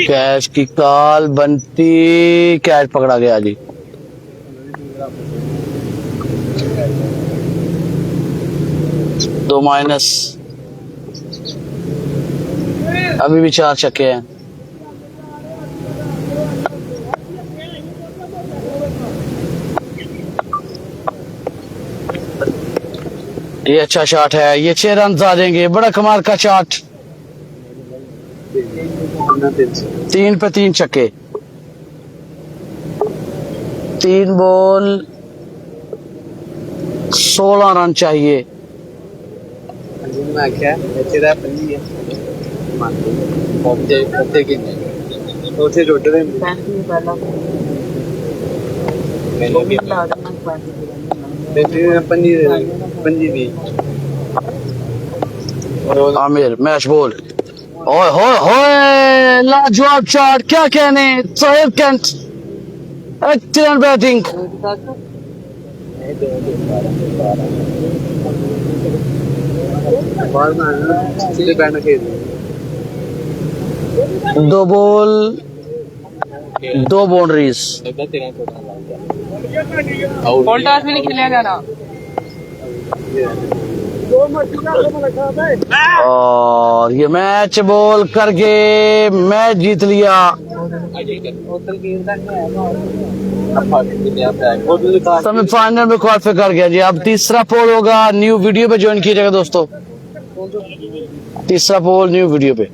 [SPEAKER 1] कैच की कॉल बनती, कैच पकड़ा गया जी। दो माइनस, अभी भी 4 छक्के हैं। ये अच्छा शॉट है, ये 6 रन आ जाएंगे। बड़ा कमाल का शॉट, 3 पे 3 छक्के। 3 बॉल 16 रन चाहिए। आमिर मैच बॉल, ओए होए होए, लाजवाब शॉट, क्या कहने। सोहेब कैंट, एक्सीलेंट बैटिंग। दो बॉल 2 बाउंड्रीज।
[SPEAKER 2] कॉन्टास में नहीं खेला जाना।
[SPEAKER 1] और ये मैच बॉल करके मैच जीत लिया। सेमीफाइनल में क्वालिफाई कर गया जी। अब तीसरा पोल होगा, न्यू वीडियो पे ज्वाइन कीजिएगा दोस्तों। तीसरा पोल न्यू वीडियो पे।